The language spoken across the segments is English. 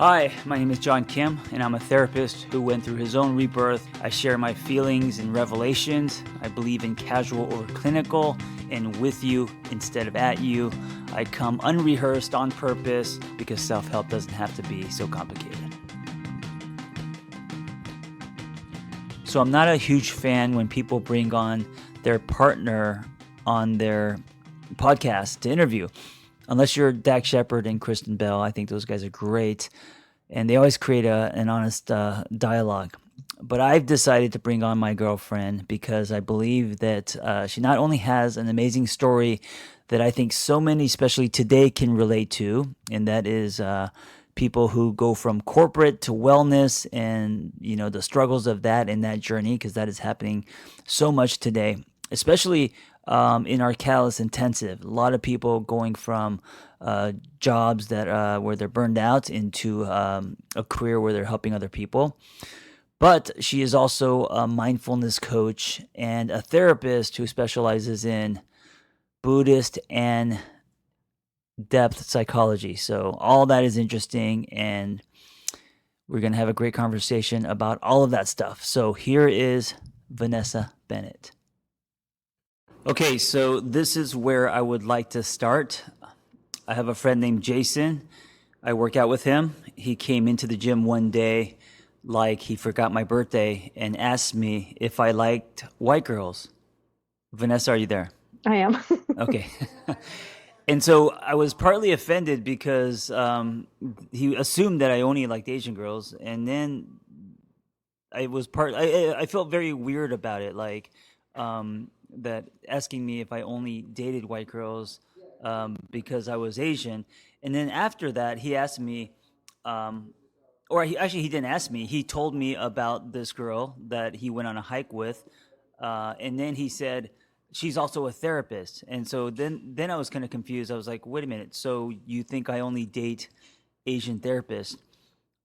Hi, my name is John Kim, and I'm a therapist who went through his own rebirth. I share my feelings and revelations. I believe in casual over clinical and with you instead of at you. I come unrehearsed on purpose because self-help doesn't have to be so complicated. So I'm not a huge fan when people bring on their partner on their podcast to interview. Unless you're Dax Shepard and Kristen Bell, I think those guys are great, and they always create an honest dialogue. But I've decided to bring on my girlfriend because I believe that she not only has an amazing story that I think so many, especially today, can relate to, and that is people who go from corporate to wellness and, the struggles of that and that journey, because that is happening so much today, especially in our Catalyst Intensive. A lot of people going from jobs that where they're burned out into a career where they're helping other people. But she is also a mindfulness coach and a therapist who specializes in Buddhist and depth psychology. So all that is interesting, and we're going to have a great conversation about all of that stuff. So here is Vanesa Bennett. Okay, so this is where I would like to start. I have a friend named Jason. I work out with him. He came into the gym one day like he forgot my birthday and asked me if I liked white girls. Vanessa, are you there? I am. Okay. And so I was partly offended because he assumed that I only liked Asian girls, and then I felt very weird about it, like that asking me if I only dated white girls because I was Asian. And then after that, he asked me, he didn't ask me. He told me about this girl that he went on a hike with, and then he said she's also a therapist. And so then I was kind of confused. I was like, wait a minute. So you think I only date Asian therapists?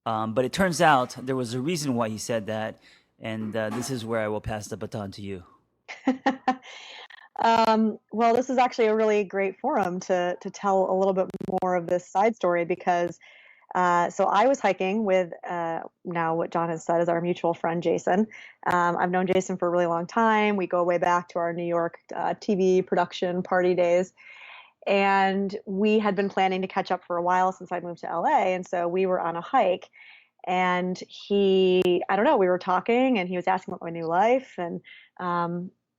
But it turns out there was a reason why he said that, and this is where I will pass the baton to you. Well, this is actually a really great forum to tell a little bit more of this side story because so I was hiking with now what John has said is our mutual friend Jason. I've known Jason for a really long time. We go way back to our New York TV production party days. And we had been planning to catch up for a while since I moved to LA. And so we were on a hike. And I don't know, we were talking and he was asking about my new life. And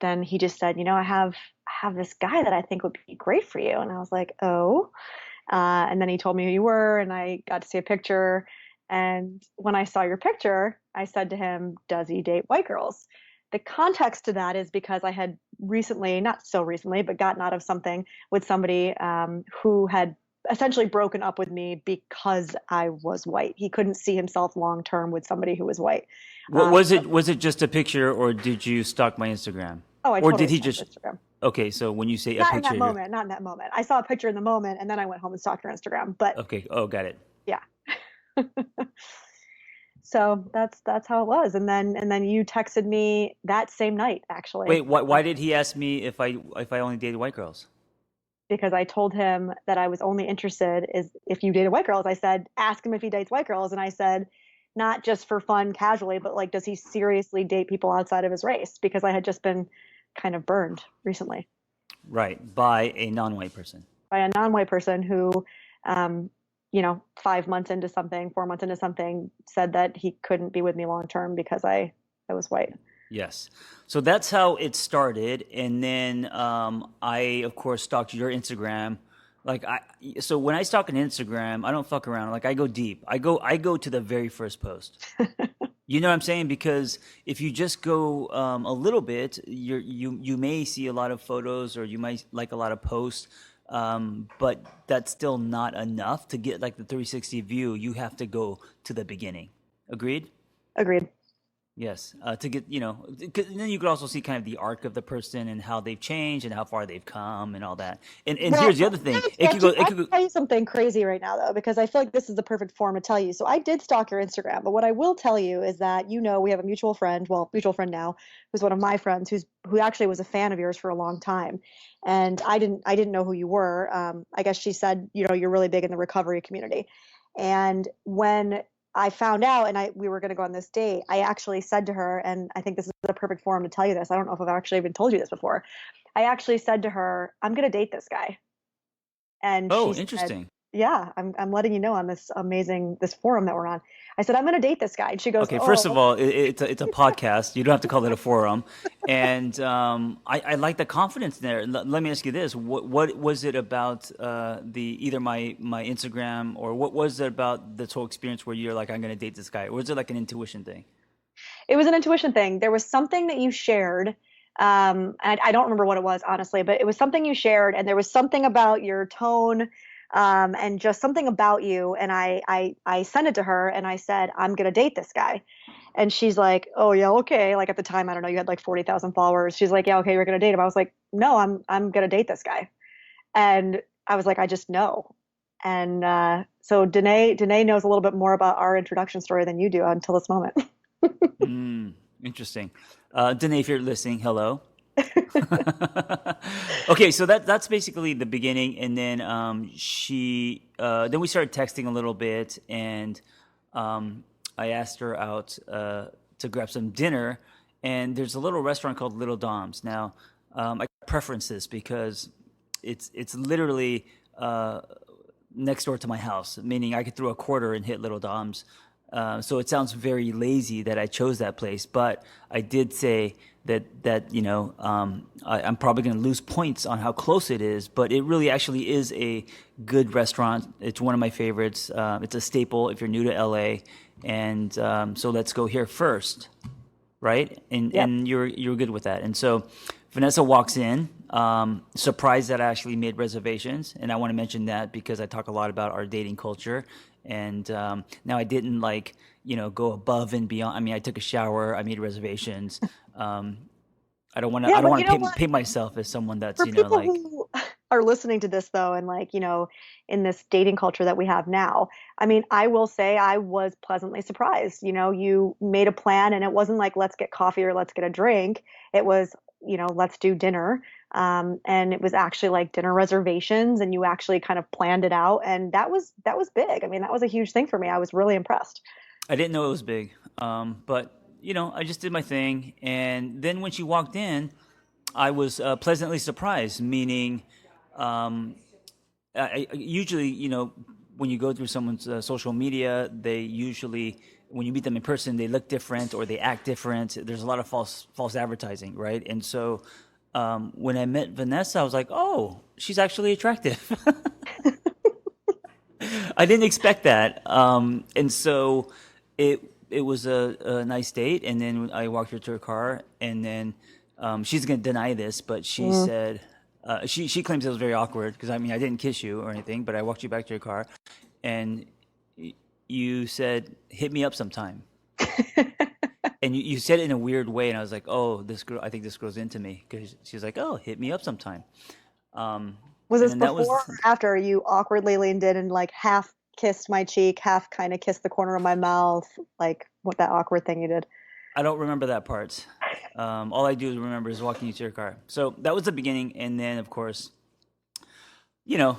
then he just said, I have this guy that I think would be great for you. And I was like, oh. And then he told me who you were, and I got to see a picture. And when I saw your picture, I said to him, does he date white girls? The context to that is because I had recently, not so recently, but gotten out of something with somebody who had essentially broken up with me because I was white. He couldn't see himself long term with somebody who was white. Was it just a picture, or did you stalk my Instagram? Oh, I Or totally did he stalked just? Instagram. Okay, so when you say a Not in that picture, moment. Not in that moment. I saw a picture in the moment, and then I went home and stalked her Instagram. But okay, oh, got it. yeah. So that's how it was. And then you texted me that same night, actually, Wait, why did he ask me if I only dated white girls? because I told him that I was only interested is if you dated white girls. I said, ask him if he dates white girls, and I said, not just for fun, casually, but like, does he seriously date people outside of his race? Because I had just been kind of burned recently Right, by a non-white person. by a non-white person who, 5 months into something, 4 months into something, said that he couldn't be with me long term because I was white. Yes. So that's how it started, and then I, of course, stalked your Instagram. So when I stalk an Instagram, I don't fuck around. Like I go deep. I go to the very first post. You know what I'm saying? Because if you just go a little bit, you may see a lot of photos, or you might like a lot of posts, but that's still not enough to get like the 360 view. You have to go to the beginning. Agreed? Agreed. Yes, to get, 'cause then you could also see kind of the arc of the person and how they've changed and how far they've come and all that. And Well, here's the other thing. It I could go. It have could to go. tell you something crazy right now, though, because I feel like this is the perfect form to tell you. So I did stalk your Instagram, but what I will tell you is that we have a mutual friend, well, mutual friend now, who's one of my friends, who actually was a fan of yours for a long time, and I didn't know who you were. I guess she said, you're really big in the recovery community, and when I found out, and we were going to go on this date, I actually said to her, and I think this is the perfect forum to tell you this. I don't know if I've actually even told you this before. I actually said to her, I'm going to date this guy. And she Oh, said, interesting. yeah, I'm letting you know on this forum that we're on. I said, I'm going to date this guy. And she goes, Okay, first of oh, all, it's a podcast. You don't have to call it a forum. And I like the confidence there. Let me ask you this: what was it about the either my Instagram, or what was it about this whole experience where you're like, I'm going to date this guy? Or was it like an intuition thing? it was an intuition thing. There was something that you shared. And I don't remember what it was, honestly, but it was something you shared. And there was something about your tone, and just something about you. And I sent it to her and I said, I'm going to date this guy. And she's like, oh yeah, okay. Like at the time, I don't know, you had like 40,000 followers. She's like, yeah, okay, you're gonna date him. I was like, no, I'm gonna date this guy. And I was like, I just know. And so Danae knows a little bit more about our introduction story than you do until this moment. Mm, interesting. Danae, if you're listening, hello. Okay, so that's basically the beginning, and then then we started texting a little bit, and I asked her out to grab some dinner, and there's a little restaurant called Little Dom's. Now, I preference this because it's literally next door to my house, meaning I could throw a quarter and hit Little Dom's. So it sounds very lazy that I chose that place, but I did say that I'm probably going to lose points on how close it is, but it really actually is a good restaurant. It's one of my favorites. It's a staple if you're new to LA, and so let's go here first, right? And Yep. and you're good with that. And so Vanessa walks in, surprised that I actually made reservations, and I want to mention that because I talk a lot about our dating culture. And now I didn't go above and beyond. I mean, I took a shower, I made reservations. Um, Yeah, I don't but want you to know what? paint myself as someone that's For people like. who are listening to this though, and like, in this dating culture that we have now, I mean, I will say I was pleasantly surprised. You made a plan and it wasn't like, let's get coffee or let's get a drink. It was, let's do dinner. And it was actually like dinner reservations and you actually kind of planned it out. And that was big. I mean, that was a huge thing for me. I was really impressed. I didn't know it was big, but I just did my thing. And then when she walked in, I was pleasantly surprised. Meaning, usually, when you go through someone's social media, they usually, when you meet them in person, they look different or they act different. There's a lot of false advertising, right? And so, when I met Vanessa, I was like, oh, she's actually attractive. I didn't expect that, and so it it was a nice date. And then I walked her to her car, and then she's gonna deny this, but she Mm. said she claims it was very awkward because I mean I didn't kiss you or anything, but I walked you back to your car, and you said hit me up sometime, and you said it in a weird way, and I was like, oh, this girl, I think this girl's into me because she's like, oh, hit me up sometime, um, Was and this then that before or was. after you awkwardly leaned in and like half kissed my cheek, half kind of kissed the corner of my mouth, like what that awkward thing you did? I don't remember that part. All I do remember is walking you to your car. So that was the beginning, and then of course,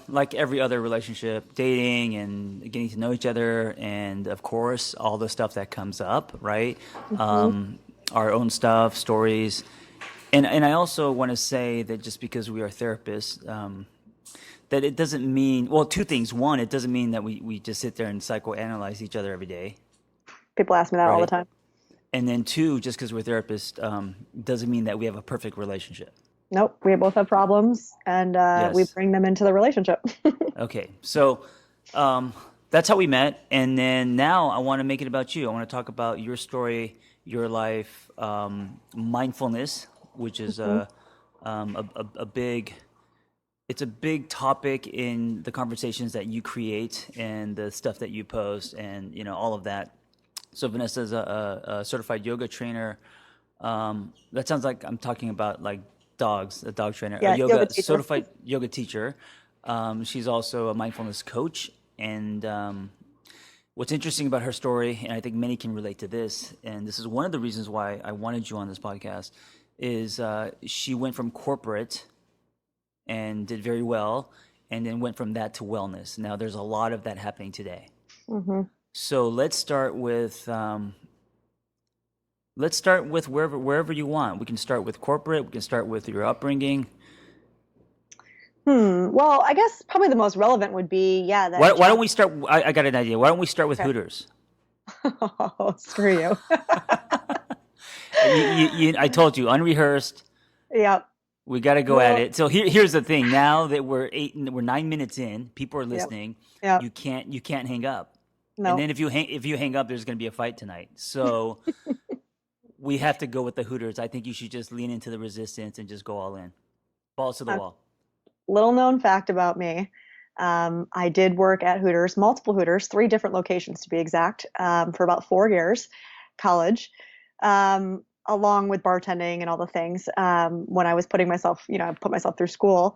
like every other relationship, dating and getting to know each other, and of course, all the stuff that comes up, right? Hmm. Our own stuff, stories, and I also want to say that just because we are therapists, that it doesn't mean, well, two things. One, it doesn't mean that we just sit there and psychoanalyze each other every day, People ask me that all the right? time. And then two, just because we're therapists, doesn't mean that we have a perfect relationship. Nope, we both have problems and we Yes. bring them into the relationship. Okay. So um, that's how we met. And then now I want to make it about you. I want to talk about your story, your life, mindfulness, which is Mhm. a big. It's a big topic in the conversations that you create and the stuff that you post and all of that. So Vanessa is a certified yoga trainer. That sounds like I'm talking about like dogs, a dog trainer, a Yeah, yoga yoga teacher. certified yoga teacher. She's also a mindfulness coach. And what's interesting about her story, and I think many can relate to this, and this is one of the reasons why I wanted you on this podcast, is she went from corporate and did very well, and then went from that to wellness. Now, there's a lot of that happening today. Hmm. So let's start with wherever you want. We can start with corporate. We can start with your upbringing. Well, I guess probably the most relevant would be, yeah, that Why don't jump. we start? I got an idea. Why don't we start with Okay. Hooters? Oh, screw you. I told you, unrehearsed. Yep. We got to go at Well, it. So here's the thing. Now that we're 9 minutes in, people are yep. listening. Yep. You can't hang up. And No. then if you hang up, there's going to be a fight tonight. So we have to go with the Hooters. I think you should just lean into the resistance and just go all in, balls to the A wall. little known fact about me. I did work at Hooters, multiple Hooters, three different locations to be exact, for about 4 years, college, along with bartending and all the things. When I was putting myself, I put myself through school.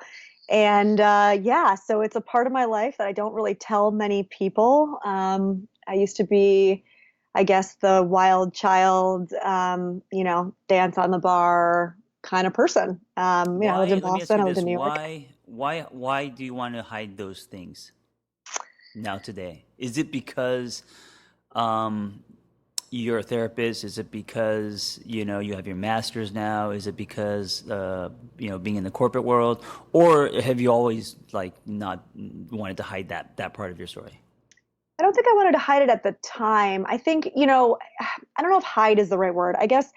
And yeah, so it's a part of my life that I don't really tell many people. I used to be, I guess, the wild child, dance on the bar kind of person. I lived in Let me ask Boston, you I lived this: in New York. why do you want to hide those things now today? Is it because um, you're a therapist? Is it because you have your master's now? Is it because being in the corporate world, or have you always like not wanted to hide that part of your story? I don't think I wanted to hide it at the time. I think, I don't know if hide is the right word. I guess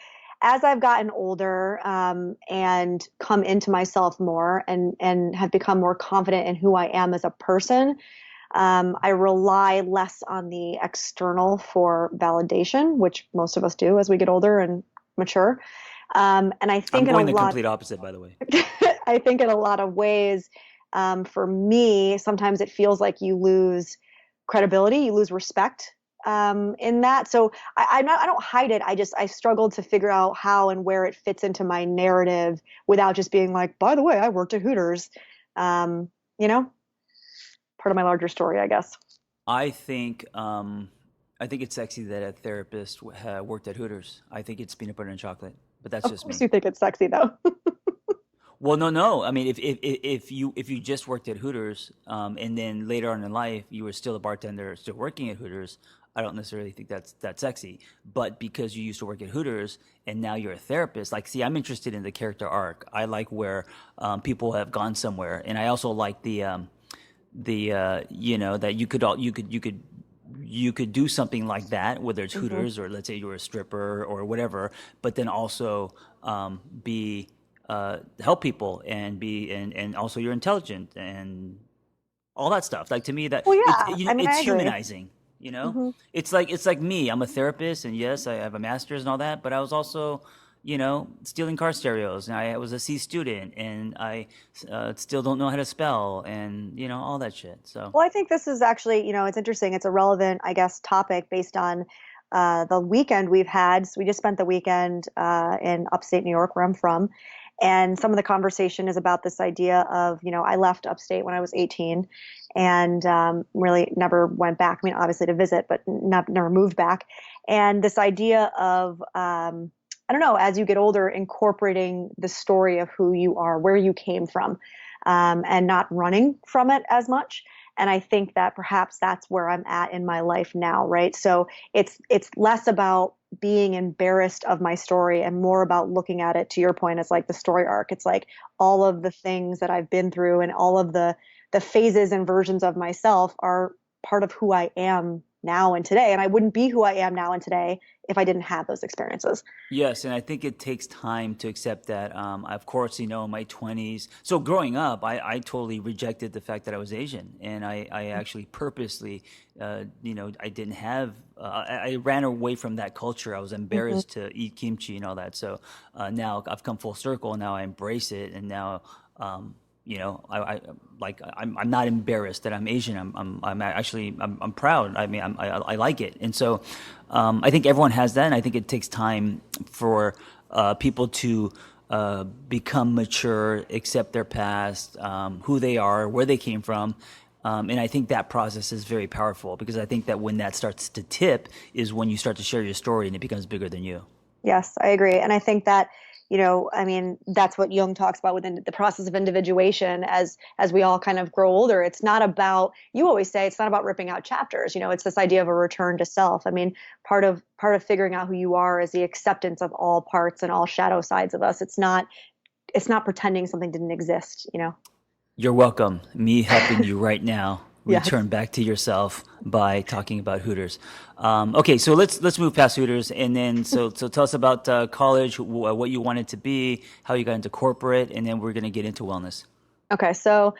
as I've gotten older, and come into myself more and have become more confident in who I am as a person, I rely less on the external for validation, which most of us do as we get older and mature. And I I'm think in a going the lot, complete opposite, by the way. I think in a lot of ways, for me, sometimes it feels like you lose credibility, you lose respect, in that. So I don't hide it. I struggled to figure out how and where it fits into my narrative without just being like, by the way, I worked at Hooters. Um, you know, part of my larger story, I guess. I think I think it's sexy that a therapist worked at Hooters. I think it's peanut butter and chocolate, but that's Of just course, me. you think it's sexy though. Well, no. I mean, if you just worked at Hooters, and then later on in life you were still a bartender, still working at Hooters, I don't necessarily think that's sexy. But because you used to work at Hooters and now you're a therapist, like, see, I'm interested in the character arc. I like where people have gone somewhere, and I also like that you could do something like that, whether it's Hmm. Hooters or let's say you were a stripper or whatever, but then also be help people and and also you're intelligent and all that stuff. Like to me, that Well, yeah. I mean, it's I agree. humanizing. Hmm. It's like me. I'm a therapist, and yes, I have a master's and all that. But I was also, stealing car stereos, and I was a C student, and I still don't know how to spell, and all that shit. So Well, I think this is actually, it's interesting. It's a relevant, I guess, topic based on the weekend we've had. So we just spent the weekend in upstate New York, where I'm from. And some of the conversation is about this idea of, I left upstate when I was 18 and really never went back. I mean, obviously to visit, but never moved back. And this idea of, I don't know, as you get older, incorporating the story of who you are, where you came from, and not running from it as much. And I think that perhaps that's where I'm at in my life now, right? So it's less about being embarrassed of my story and more about looking at it, to your point, as like the story arc. It's like all of the things that I've been through and all of the phases and versions of myself are part of who I am now and today. And I wouldn't be who I am now and today if I didn't have those experiences. yes, and I think it takes time to accept that. Of course, in my 20s. So growing up, I totally rejected the fact that I was Asian, and I actually purposely, I didn't have. I ran away from that culture. I was Hmm. embarrassed to eat kimchi and all that. So now I've come full circle. Now I embrace it, and now. I'm not embarrassed that I'm Asian. I'm proud. I mean, I like it. And so, I think everyone has that. And I think it takes time for people to become mature, accept their past, who they are, where they came from. And I think that process is very powerful because I think that when that starts to tip is when you start to share your story and it becomes bigger than you. Yes, I agree. And I think that, I mean, that's what Jung talks about within the process of individuation as we all kind of grow older. It's not about, you always say it's not about ripping out chapters, it's this idea of a return to self. I mean, part of figuring out who you are is the acceptance of all parts and all shadow sides of us. It's not pretending something didn't exist. You're welcome. Me helping you right now Yes. return back to yourself by talking about Hooters. Okay, so let's move past Hooters, and then so tell us about college, what you wanted to be, how you got into corporate, and then we're gonna get into wellness. Okay, so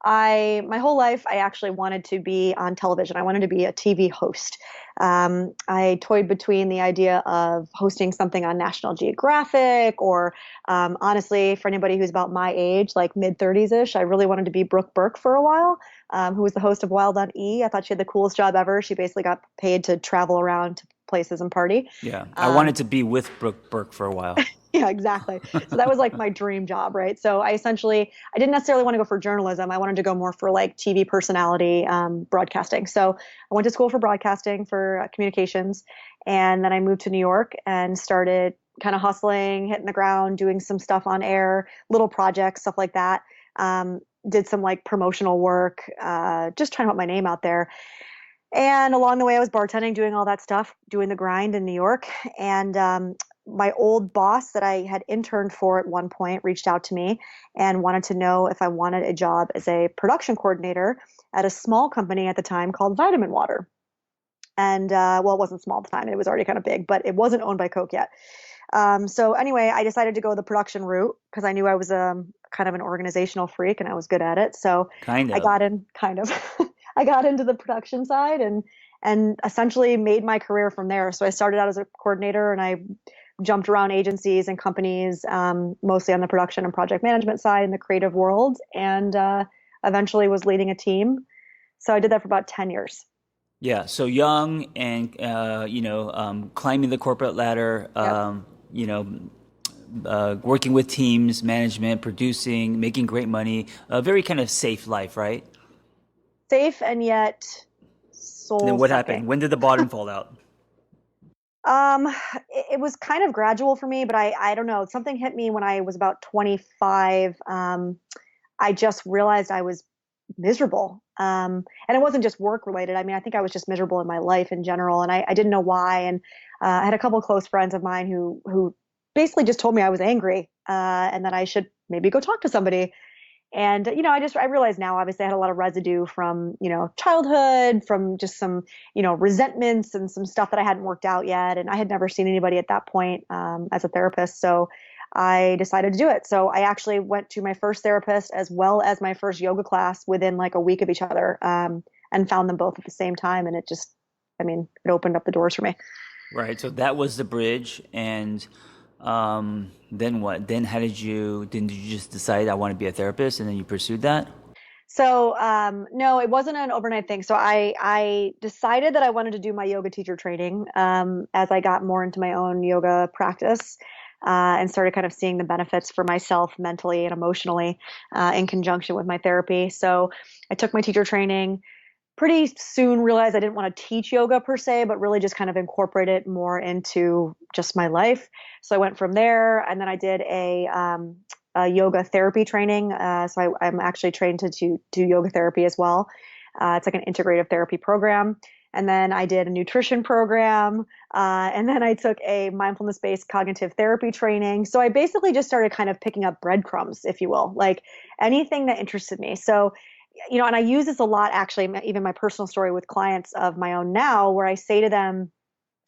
my whole life, I actually wanted to be on television. I wanted to be a TV host. I toyed between the idea of hosting something on National Geographic, or honestly, for anybody who's about my age, like mid 30s ish, I really wanted to be Brooke Burke for a while, who was the host of Wild on E. I thought she had the coolest job ever. She basically got paid to travel around to places and party. Yeah, I Um, wanted to be with Brooke Burke for a while. Yeah, exactly. So that was like my dream job, right? So I didn't necessarily want to go for journalism. I wanted to go more for like TV personality, broadcasting. So I went to school for broadcasting for communications, and then I moved to New York and started kind of hustling, hitting the ground, doing some stuff on air, little projects, stuff like that. Did some like promotional work, just trying to put my name out there. And along the way, I was bartending, doing all that stuff, doing the grind in New York. And my old boss that I had interned for at one point reached out to me and wanted to know if I wanted a job as a production coordinator at a small company at the time called Vitamin Water. And well, it wasn't small at the time; it was already kind of big, but it wasn't owned by Coke yet. So anyway, I decided to go the production route because I knew I was kind of an organizational freak and I was good at it. So Kind I of. got in kind of I got into the production side and essentially made my career from there. So I started out as a coordinator and I jumped around agencies and companies, mostly on the production and project management side in the creative world, and eventually was leading a team. So I did that for about 10 years. Yeah, so young and climbing the corporate ladder, Yep. working with teams, management, producing, making great money, a very kind of safe life, right? Safe and yet And then soul what happened? sucking. When did the bottom fall out? Um, it was kind of gradual for me, but I don't know. Something hit me when I was about 25. I just realized I was miserable. And it wasn't just work related. I mean, I think I was just miserable in my life in general, and I didn't know why. And I had a couple of close friends of mine who basically just told me I was angry, and that I should maybe go talk to somebody. And I realize now, obviously, I had a lot of residue from childhood, from just some resentments and some stuff that I hadn't worked out yet, and I had never seen anybody at that point as a therapist. So I decided to do it. So I actually went to my first therapist as well as my first yoga class within like a week of each other, and found them both at the same time, and I mean, it opened up the doors for me. Right. So that was the bridge, and then what? Then how did you just decide I want to be a therapist, and then you pursued that? So no, it wasn't an overnight thing. So I decided that I wanted to do my yoga teacher training as I got more into my own yoga practice, and started kind of seeing the benefits for myself mentally and emotionally, in conjunction with my therapy. So I took my teacher training. Pretty soon realized I didn't want to teach yoga per se, but really just kind of incorporate it more into just my life. So I went from there, and then I did a yoga therapy training. I'm actually trained to do yoga therapy as well. It's like an integrative therapy program. And then I did a nutrition program. And then I took a mindfulness based cognitive therapy training. So I basically just started kind of picking up breadcrumbs, if you will, like anything that interested me. So and I use this a lot actually, even my personal story with clients of my own now, where I say to them,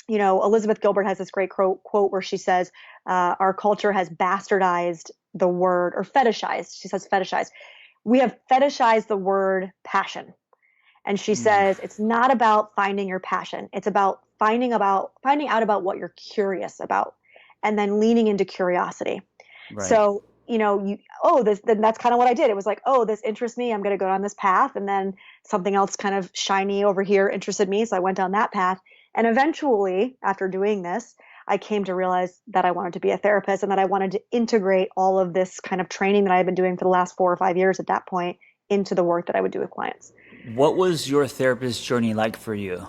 Elizabeth Gilbert has this great quote where she says, our culture has bastardized the word, or fetishized. She says fetishized. We have fetishized the word passion. And she Mm, says, it's not about finding your passion. It's about finding out about what you're curious about and then leaning into curiosity. right. So, then that's kind of what I did. It was like, oh, this interests me. I'm going to go down this path. And then something else kind of shiny over here interested me. So I went down that path. And eventually, after doing this, I came to realize that I wanted to be a therapist and that I wanted to integrate all of this kind of training that I had been doing for the last 4 or 5 years at that point into the work that I would do with clients. What was your therapist journey like for you?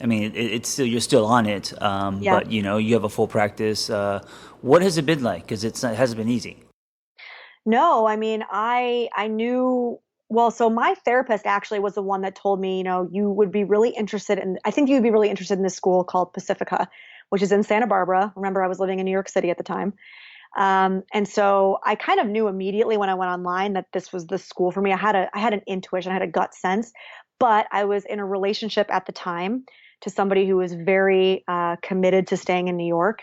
I mean, it's still you're still on it, Yeah. but you have a full practice. What has it been like? Because it hasn't been easy. No, I mean, I knew, well, so my therapist actually was the one that told me, you would be really interested in, I think you would be really interested in this school called Pacifica, which is in Santa Barbara. Remember, I was living in New York City at the time. And so I kind of knew immediately when I went online that this was the school for me. I had an intuition, I had a gut sense, but I was in a relationship at the time to somebody who was very committed to staying in New York.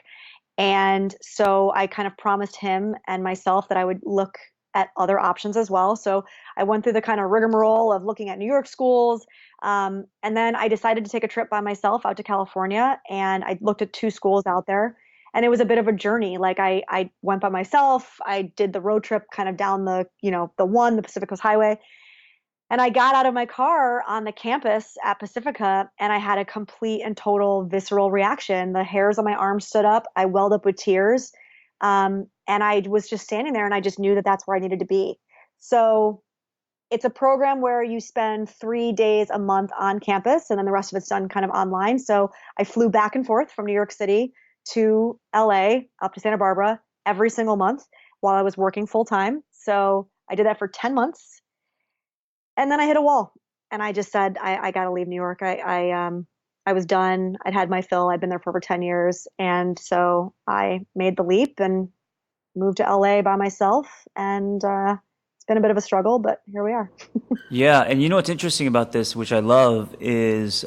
And so I kind of promised him and myself that I would look at other options as well. So I went through the kind of rigmarole of looking at New York schools. And then I decided to take a trip by myself out to California, and I looked at two schools out there. And it was a bit of a journey. Like I went by myself. I did the road trip kind of down the Pacific Coast Highway. And I got out of my car on the campus at Pacifica, and I had a complete and total visceral reaction. The hairs on my arms stood up. I welled up with tears. And I was just standing there, and I just knew that that's where I needed to be. So it's a program where you spend 3 days a month on campus, and then the rest of it's done kind of online. So I flew back and forth from New York City to LA, up to Santa Barbara every single month while I was working full time. So I did that for 10 months. And then I hit a wall, and I just said, I got to leave New York. I was done. I'd had my fill. I'd been there for over 10 years. And so I made the leap and moved to LA by myself. And it's been a bit of a struggle, but here we are. Yeah, and what's interesting about this, which I love, is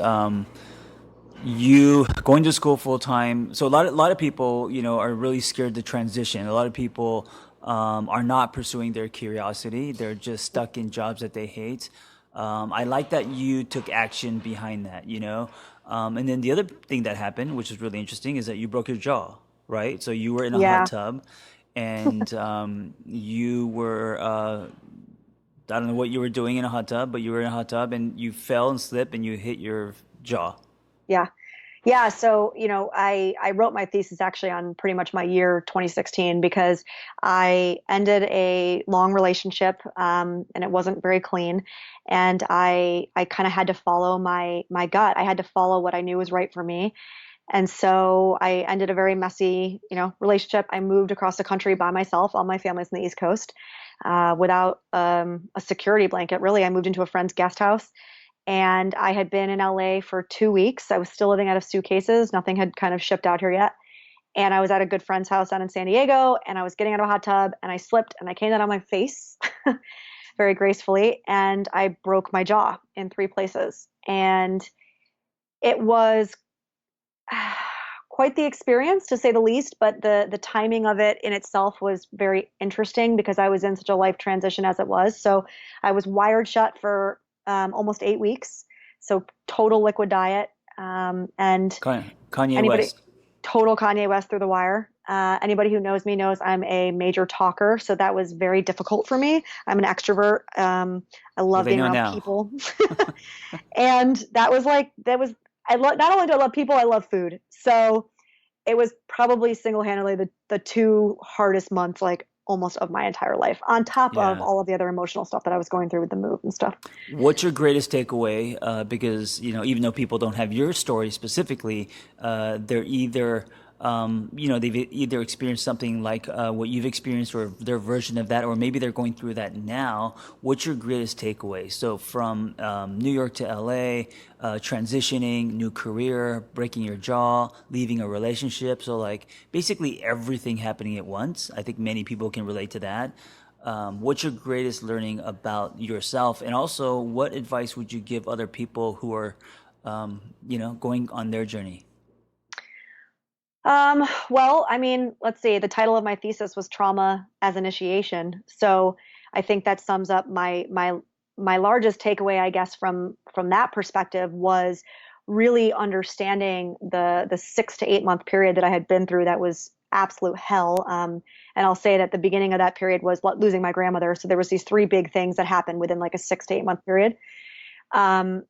you going to school full time. So a lot of people, are really scared to transition. A lot of people are not pursuing their curiosity. They're just stuck in jobs that they hate. I like that you took action behind that. And then the other thing that happened, which is really interesting, is that you broke your jaw, right? So you were in a hot Yeah. tub, and you were I don't know what you were doing in a hot tub, but you were in a hot tub and you fell and slipped and you hit your jaw. Yeah. Yeah. So, I wrote my thesis actually on pretty much my year 2016 because I ended a long relationship, and it wasn't very clean. And I kind of had to follow my gut. I had to follow what I knew was right for me. And so I ended a very messy, relationship. I moved across the country by myself. All my family's in the East Coast, without a security blanket. Really, I moved into a friend's guest house, and I had been in LA for 2 weeks. I was still living out of suitcases. Nothing had kind of shipped out here yet. And I was at a good friend's house down in San Diego, and I was getting out of a hot tub, and I slipped, and I came down on my face very gracefully, and I broke my jaw in 3 places. And it was quite the experience, to say the least, but the timing of it in itself was very interesting because I was in such a life transition as it was. So I was wired shut for almost 8 weeks. So total liquid diet, and Kanye anybody West. total Kanye West through the wire. Anybody who knows me knows I'm a major talker, so that was very difficult for me. I'm an extrovert. I Well, love they being know around now. people, and that was. Not only do I love people, I love food. So it was probably single-handedly the two hardest months, like almost of my entire life, on top of Yeah. all of the other emotional stuff that I was going through with the move and stuff. What's your greatest takeaway? Because even though people don't have your story specifically, they're either they've either experienced something like what you've experienced, or their version of that, or maybe they're going through that now. What's your greatest takeaway? So from New York to LA, transitioning, new career, breaking your jaw, leaving a relationship. So like basically everything happening at once. I think many people can relate to that. What's your greatest learning about yourself, and also what advice would you give other people who are, going on their journey? Well, I mean, let's see. The title of my thesis was Trauma as Initiation. So I think that sums up my largest takeaway, I guess, from that perspective was really understanding the 6 to 8 month period that I had been through that was absolute hell. And I'll say that the beginning of that period was losing my grandmother. So there was these three big things that happened within like a 6 to 8 month period. Um,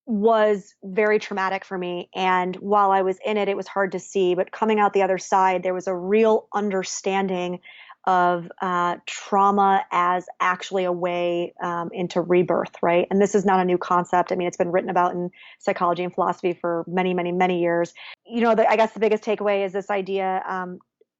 was very traumatic for me. And while I was in it, it was hard to see. But coming out the other side, there was a real understanding of trauma as actually a way into rebirth, right? And this is not a new concept. I mean, it's been written about in psychology and philosophy for many, many, many years. I guess the biggest takeaway is this idea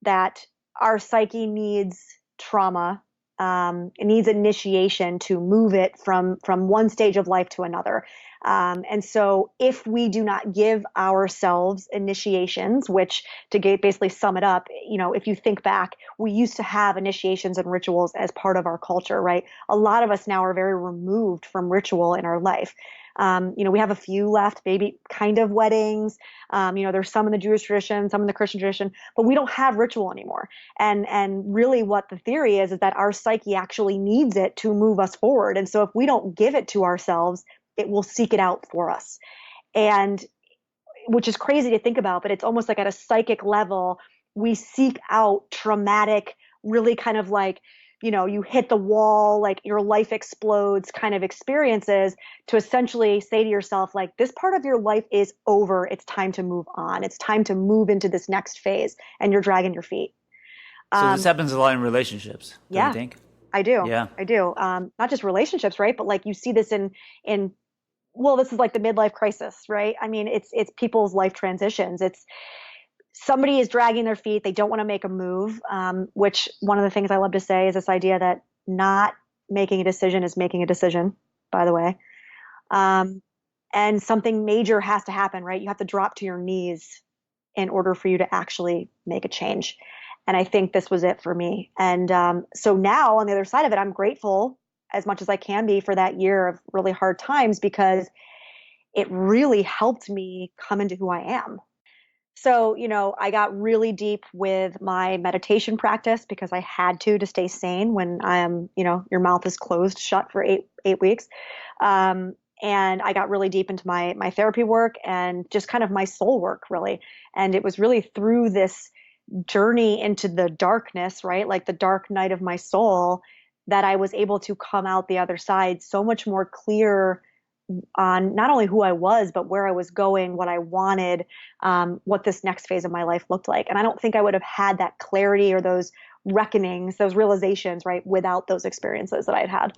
that our psyche needs trauma. It needs initiation to move it from one stage of life to another. And so if we do not give ourselves initiations, which basically sum it up, if you think back, we used to have initiations and rituals as part of our culture, right? A lot of us now are very removed from ritual in our life. We have a few left, maybe kind of weddings. There's some in the Jewish tradition, some in the Christian tradition, but we don't have ritual anymore. And really what the theory is that our psyche actually needs it to move us forward. And so if we don't give it to ourselves, it will seek it out for us. And which is crazy to think about, but it's almost like at a psychic level, we seek out traumatic, really kind of like, you hit the wall, like your life explodes kind of experiences to essentially say to yourself, like, this part of your life is over. It's time to move on. It's time to move into this next phase, and you're dragging your feet. So this happens a lot in relationships, don't you think? I do. Yeah. I do. Not just relationships, right? But like you see this in well, this is like the midlife crisis, right? I mean, it's people's life transitions. It's somebody is dragging their feet. They don't want to make a move, which one of the things I love to say is this idea that not making a decision is making a decision, by the way. And something major has to happen, right? You have to drop to your knees in order for you to actually make a change. And I think this was it for me. And so now on the other side of it, I'm grateful as much as I can be for that year of really hard times because it really helped me come into who I am. So, I got really deep with my meditation practice because I had to stay sane when your mouth is closed shut for eight weeks. And I got really deep into my therapy work and just kind of my soul work, really. And it was really through this journey into the darkness, right? Like the dark night of my soul, that I was able to come out the other side so much more clear on not only who I was, but where I was going, what I wanted, what this next phase of my life looked like. And I don't think I would have had that clarity or those reckonings, those realizations, right, without those experiences that I had had.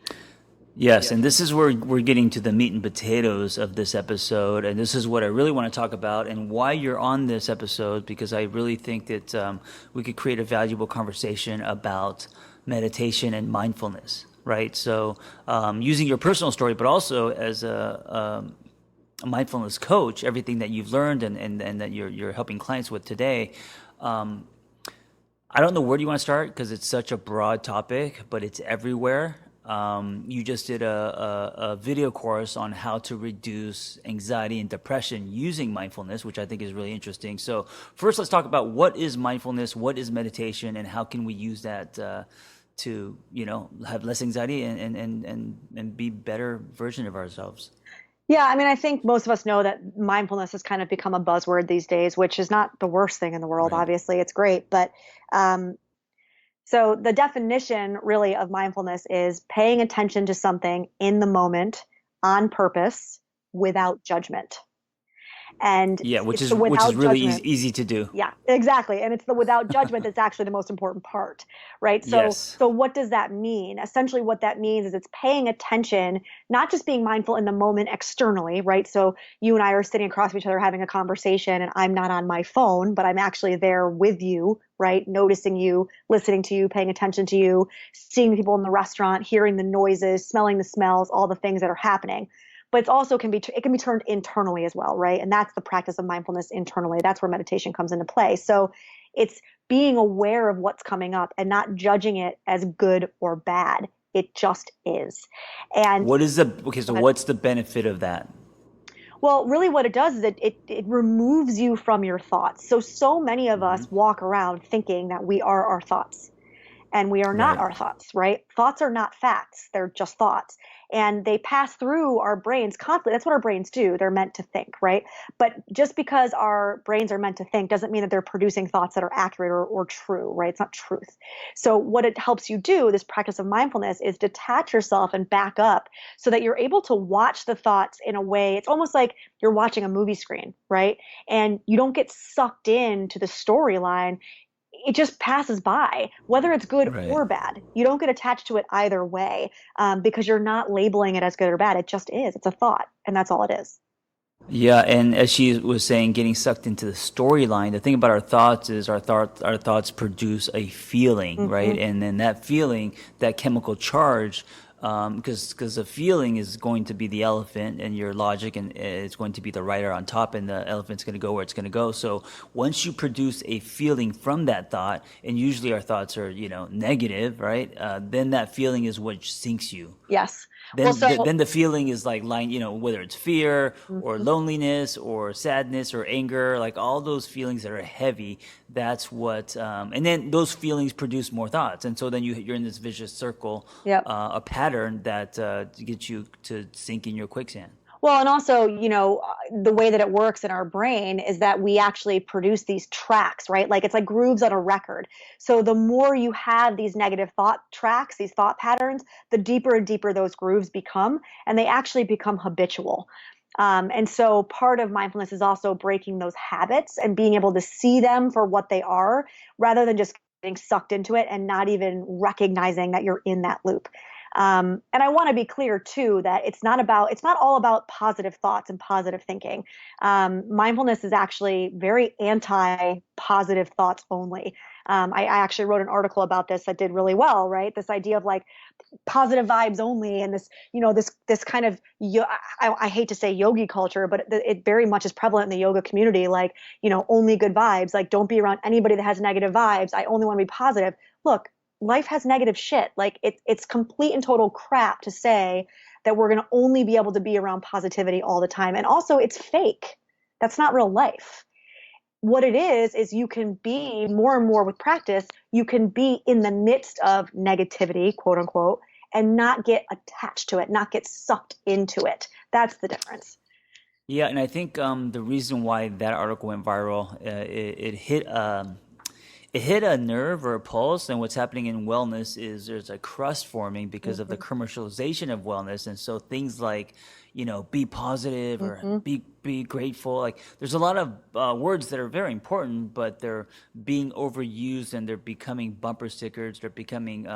Yes, and this is where we're getting to the meat and potatoes of this episode, and this is what I really want to talk about and why you're on this episode, because I really think that we could create a valuable conversation about meditation and mindfulness, right? So using your personal story, but also as a mindfulness coach, everything that you've learned and that you're helping clients with today. I don't know where do you want to start because it's such a broad topic, but it's everywhere. You just did a video course on how to reduce anxiety and depression using mindfulness, which I think is really interesting. So first, let's talk about what is mindfulness, what is meditation, and how can we use that to have less anxiety and be better version of ourselves. Yeah, I mean, I think most of us know that mindfulness has kind of become a buzzword these days, which is not the worst thing in the world. Right. Obviously, it's great. But so the definition really of mindfulness is paying attention to something in the moment on purpose without judgment. And yeah, which is really easy to do. Yeah, exactly. And it's the without judgment that's actually the most important part, right? So, yes. So what does that mean? Essentially what that means is it's paying attention, not just being mindful in the moment externally, right? So you and I are sitting across from each other having a conversation and I'm not on my phone, but I'm actually there with you, right? Noticing you, listening to you, paying attention to you, seeing the people in the restaurant, hearing the noises, smelling the smells, all the things that are happening. But it also can be turned internally as well, right? And that's the practice of mindfulness internally. That's where meditation comes into play. So it's being aware of what's coming up and not judging it as good or bad. It just is. And what's the benefit of that? Well, really what it does is it removes you from your thoughts. So many of us walk around thinking that we are our thoughts. And we are not our thoughts, right? Thoughts are not facts. They're just thoughts. and they pass through our brains constantly. That's what our brains do. They're meant to think, right? But just because our brains are meant to think doesn't mean that they're producing thoughts that are accurate or true, right? It's not truth. So what it helps you do, this practice of mindfulness, is detach yourself and back up so that you're able to watch the thoughts in a way. It's almost like you're watching a movie screen, right? And you don't get sucked into the storyline. It just passes by, whether it's good Right. or bad. You don't get attached to it either way, because you're not labeling it as good or bad. It just is. It's a thought, and that's all it is. Yeah, and as she was saying, getting sucked into the storyline. The thing about our thoughts is our thoughts produce a feeling, right? Hmm. And then that feeling, that chemical charge, because the feeling is going to be the elephant, and your logic, and it's going to be the rider on top, and the elephant's going to go where it's going to go. So once you produce a feeling from that thought, and usually our thoughts are negative, right? Then that feeling is what sinks you. Yes. Well, then so then the feeling is like lying, whether it's fear or mhm. loneliness or sadness or anger, like all those feelings that are heavy. That's what, and then those feelings produce more thoughts, and so then you're in this vicious circle, Yep. a pattern that gets you to sink in your quicksand. Well, and also, the way that it works in our brain is that we actually produce these tracks, right? Like it's like grooves on a record. So the more you have these negative thought tracks, these thought patterns, the deeper and deeper those grooves become, and they actually become habitual. And so part of mindfulness is also breaking those habits and being able to see them for what they are rather than just getting sucked into it and not even recognizing that you're in that loop. And I want to be clear too that it's not all about positive thoughts and positive thinking. Mindfulness is actually very anti-positive thoughts only. I actually wrote an article about this that did really well, right? This idea of like positive vibes only, and this kind of I hate to say yogi culture, but it very much is prevalent in the yoga community. Like, only good vibes. Like, don't be around anybody that has negative vibes. I only want to be positive. Look, life has negative shit. Like it's complete and total crap to say that we're going to only be able to be around positivity all the time. And also it's fake. That's not real life. What it is you can be more and more with practice, you can be in the midst of negativity, quote unquote, and not get attached to it, not get sucked into it. That's the difference. Yeah, and I think the reason why that article went viral, it hit a nerve or a pulse, and what's happening in wellness is there's a crust forming because of the Hmm. commercialization of wellness, and so things like be positive or Hmm. be grateful. Like there's a lot of words that are very important, but they're being overused and they're becoming bumper stickers. They're becoming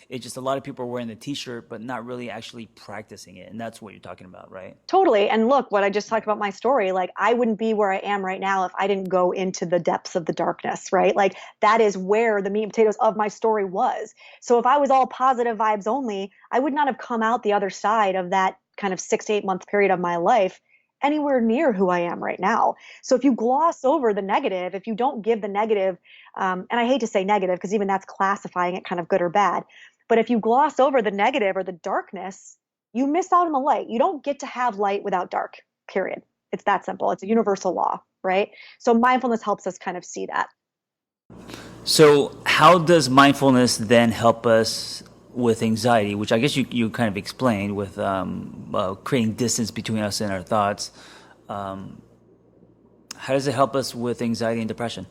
it's just a lot of people are wearing the T-shirt, but not really actually practicing it, and that's what you're talking about, right? Totally. And look, what I just talked about my story, like I wouldn't be where I am right now if I didn't go into the depths of the darkness, right? Like that is where the meat and potatoes of my story was. So if I was all positive vibes only, I would not have come out the other side of that kind of 6 to 8 month period of my life anywhere near who I am right now. So if you gloss over the negative, if you don't give the negative, and I hate to say negative because even that's classifying it kind of good or bad, but if you gloss over the negative or the darkness, you miss out on the light. You don't get to have light without dark, period. It's that simple. It's a universal law, right? So mindfulness helps us kind of see that. So, how does mindfulness then help us with anxiety, which I guess you kind of explained with creating distance between us and our thoughts? Um, how does it help us with anxiety and depression?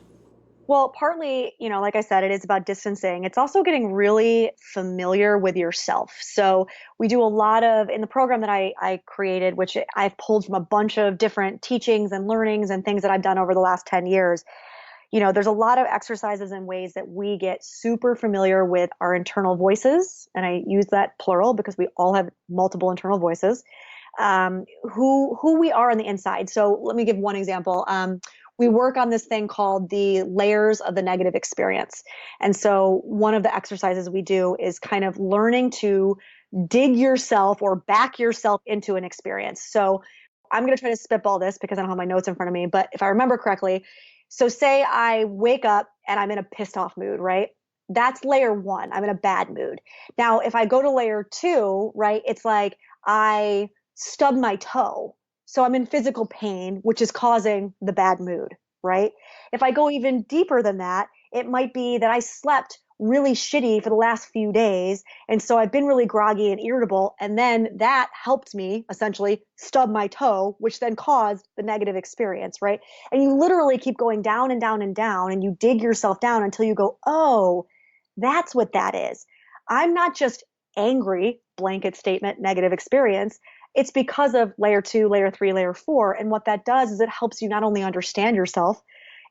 Well, partly, like I said, it is about distancing. It's also getting really familiar with yourself. So we do a lot in the program that I created, which I've pulled from a bunch of different teachings and learnings and things that I've done over the last 10 years. There's a lot of exercises and ways that we get super familiar with our internal voices. And I use that plural because we all have multiple internal voices, who we are on the inside. So let me give one example. We work on this thing called the layers of the negative experience. And so one of the exercises we do is kind of learning to dig yourself or back yourself into an experience. So I'm going to try to spitball this because I don't have my notes in front of me, but if I remember correctly, so say I wake up and I'm in a pissed off mood, right? That's layer one. I'm in a bad mood. Now, if I go to layer two, right, it's like I stubbed my toe. So I'm in physical pain, which is causing the bad mood, right? If I go even deeper than that, it might be that I slept really shitty for the last few days. And so I've been really groggy and irritable. And then that helped me essentially stub my toe, which then caused the negative experience, right? And you literally keep going down and down and down, and you dig yourself down until you go, oh, that's what that is. I'm not just angry, blanket statement, negative experience. It's because of layer 2, layer 3, layer 4. And what that does is it helps you not only understand yourself,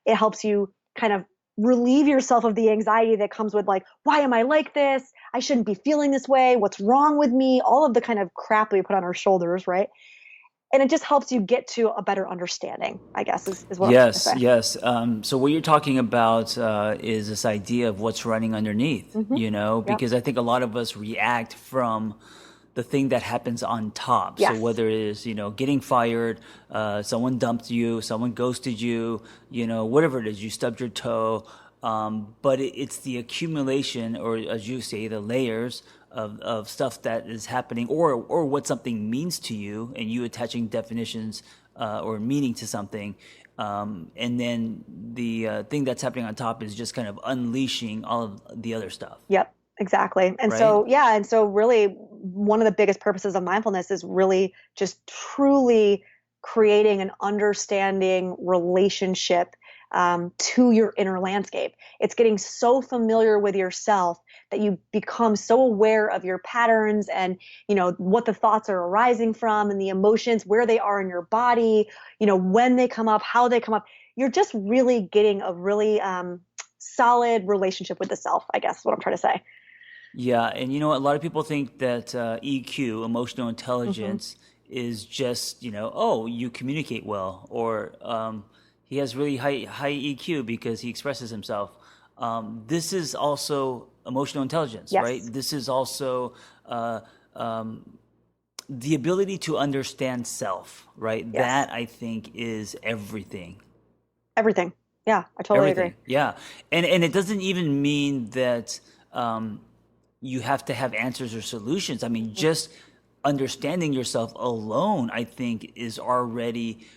it helps you kind of relieve yourself of the anxiety that comes with like, why am I like this? I shouldn't be feeling this way. What's wrong with me? All of the kind of crap that we put on our shoulders, right? And it just helps you get to a better understanding, I guess, is what I'm trying to Yes, say. yes. So what you're talking about is this idea of what's running underneath, Mm-hmm. Yep. because I think a lot of us react from the thing that happens on top. So Yes. whether it is, getting fired, someone dumped you, someone ghosted you, whatever it is, you stubbed your toe. But it's the accumulation, or as you say, the layers of stuff that is happening, or what something means to you, and you attaching definitions or meaning to something. And then the thing that's happening on top is just kind of unleashing all of the other stuff, Yep, exactly. And right? so, yeah, and so really one of the biggest purposes of mindfulness is really just truly creating an understanding relationship to your inner landscape. It's getting so familiar with yourself that you become so aware of your patterns and, what the thoughts are arising from and the emotions, where they are in your body, when they come up, how they come up. You're just really getting a really solid relationship with the self, I guess is what I'm trying to say. Yeah, and a lot of people think that EQ, emotional Hmm. intelligence, is just, oh, you communicate well, or he has really high EQ because he expresses himself. This is also emotional intelligence, right? Yes. This is also uh, um, the ability to understand self, right? Yes. That I think is everything. Everything. Yeah, I totally agree. Everything, yeah, and it doesn't even mean that um, you have to have answers or solutions. I mean, Hmm. just understanding yourself alone, I think, is already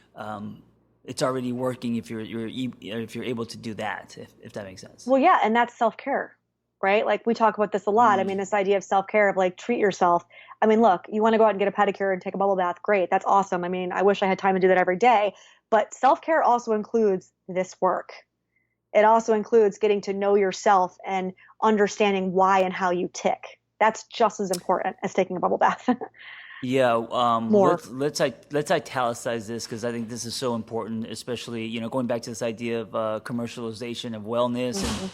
it's already working if you're able to do that, if that makes sense. Well, yeah, and that's self-care, right? Like we talk about this a lot. I mean, this idea of self-care of like treat yourself. I mean, look, you want to go out and get a pedicure and take a bubble bath, great. That's awesome. I mean, I wish I had time to do that every day, but self-care also includes this work. It also includes getting to know yourself and understanding why and how you tick. That's just as important as taking a bubble bath. Yeah, More. let's italicize this because I think this is so important, especially going back to this idea of commercialization of wellness, and Hmm.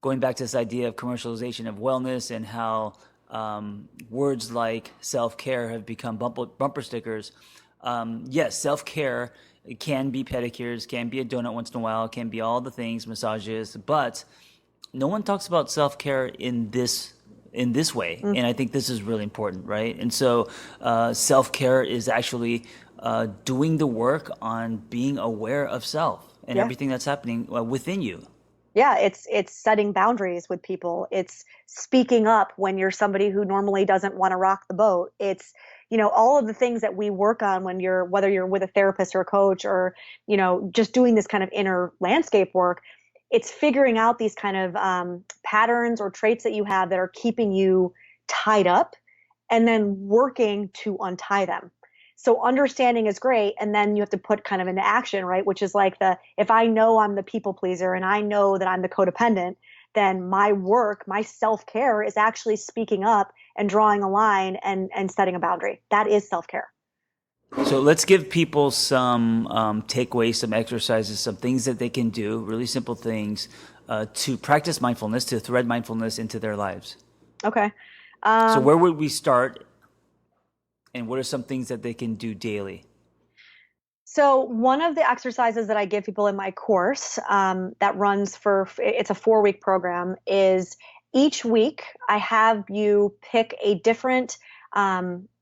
going back to this idea of commercialization of wellness, and how words like self care have become bumper stickers. Yes, self care can be pedicures, can be a donut once in a while, can be all the things, massages, but no one talks about self care in this way, and I think this is really important, right? And so, self care is actually doing the work on being aware of self and Yeah. everything that's happening within you. Yeah, it's setting boundaries with people. It's speaking up when you're somebody who normally doesn't want to rock the boat. It's, all of the things that we work on when you're whether you're with a therapist or a coach or, just doing this kind of inner landscape work. It's figuring out these kind of patterns or traits that you have that are keeping you tied up and then working to untie them. So understanding is great. And then you have to put kind of into action, right? Which is like if I know I'm the people pleaser and I know that I'm the codependent, then my work, my self care is actually speaking up and drawing a line and setting a boundary. That is self care. So let's give people some takeaways, some exercises, some things that they can do, really simple things, to practice mindfulness, to thread mindfulness into their lives. Okay. So Um, where would we start, and what are some things that they can do daily? So one of the exercises that I give people in my course that runs it's a 4-week program is each week I have you pick a different,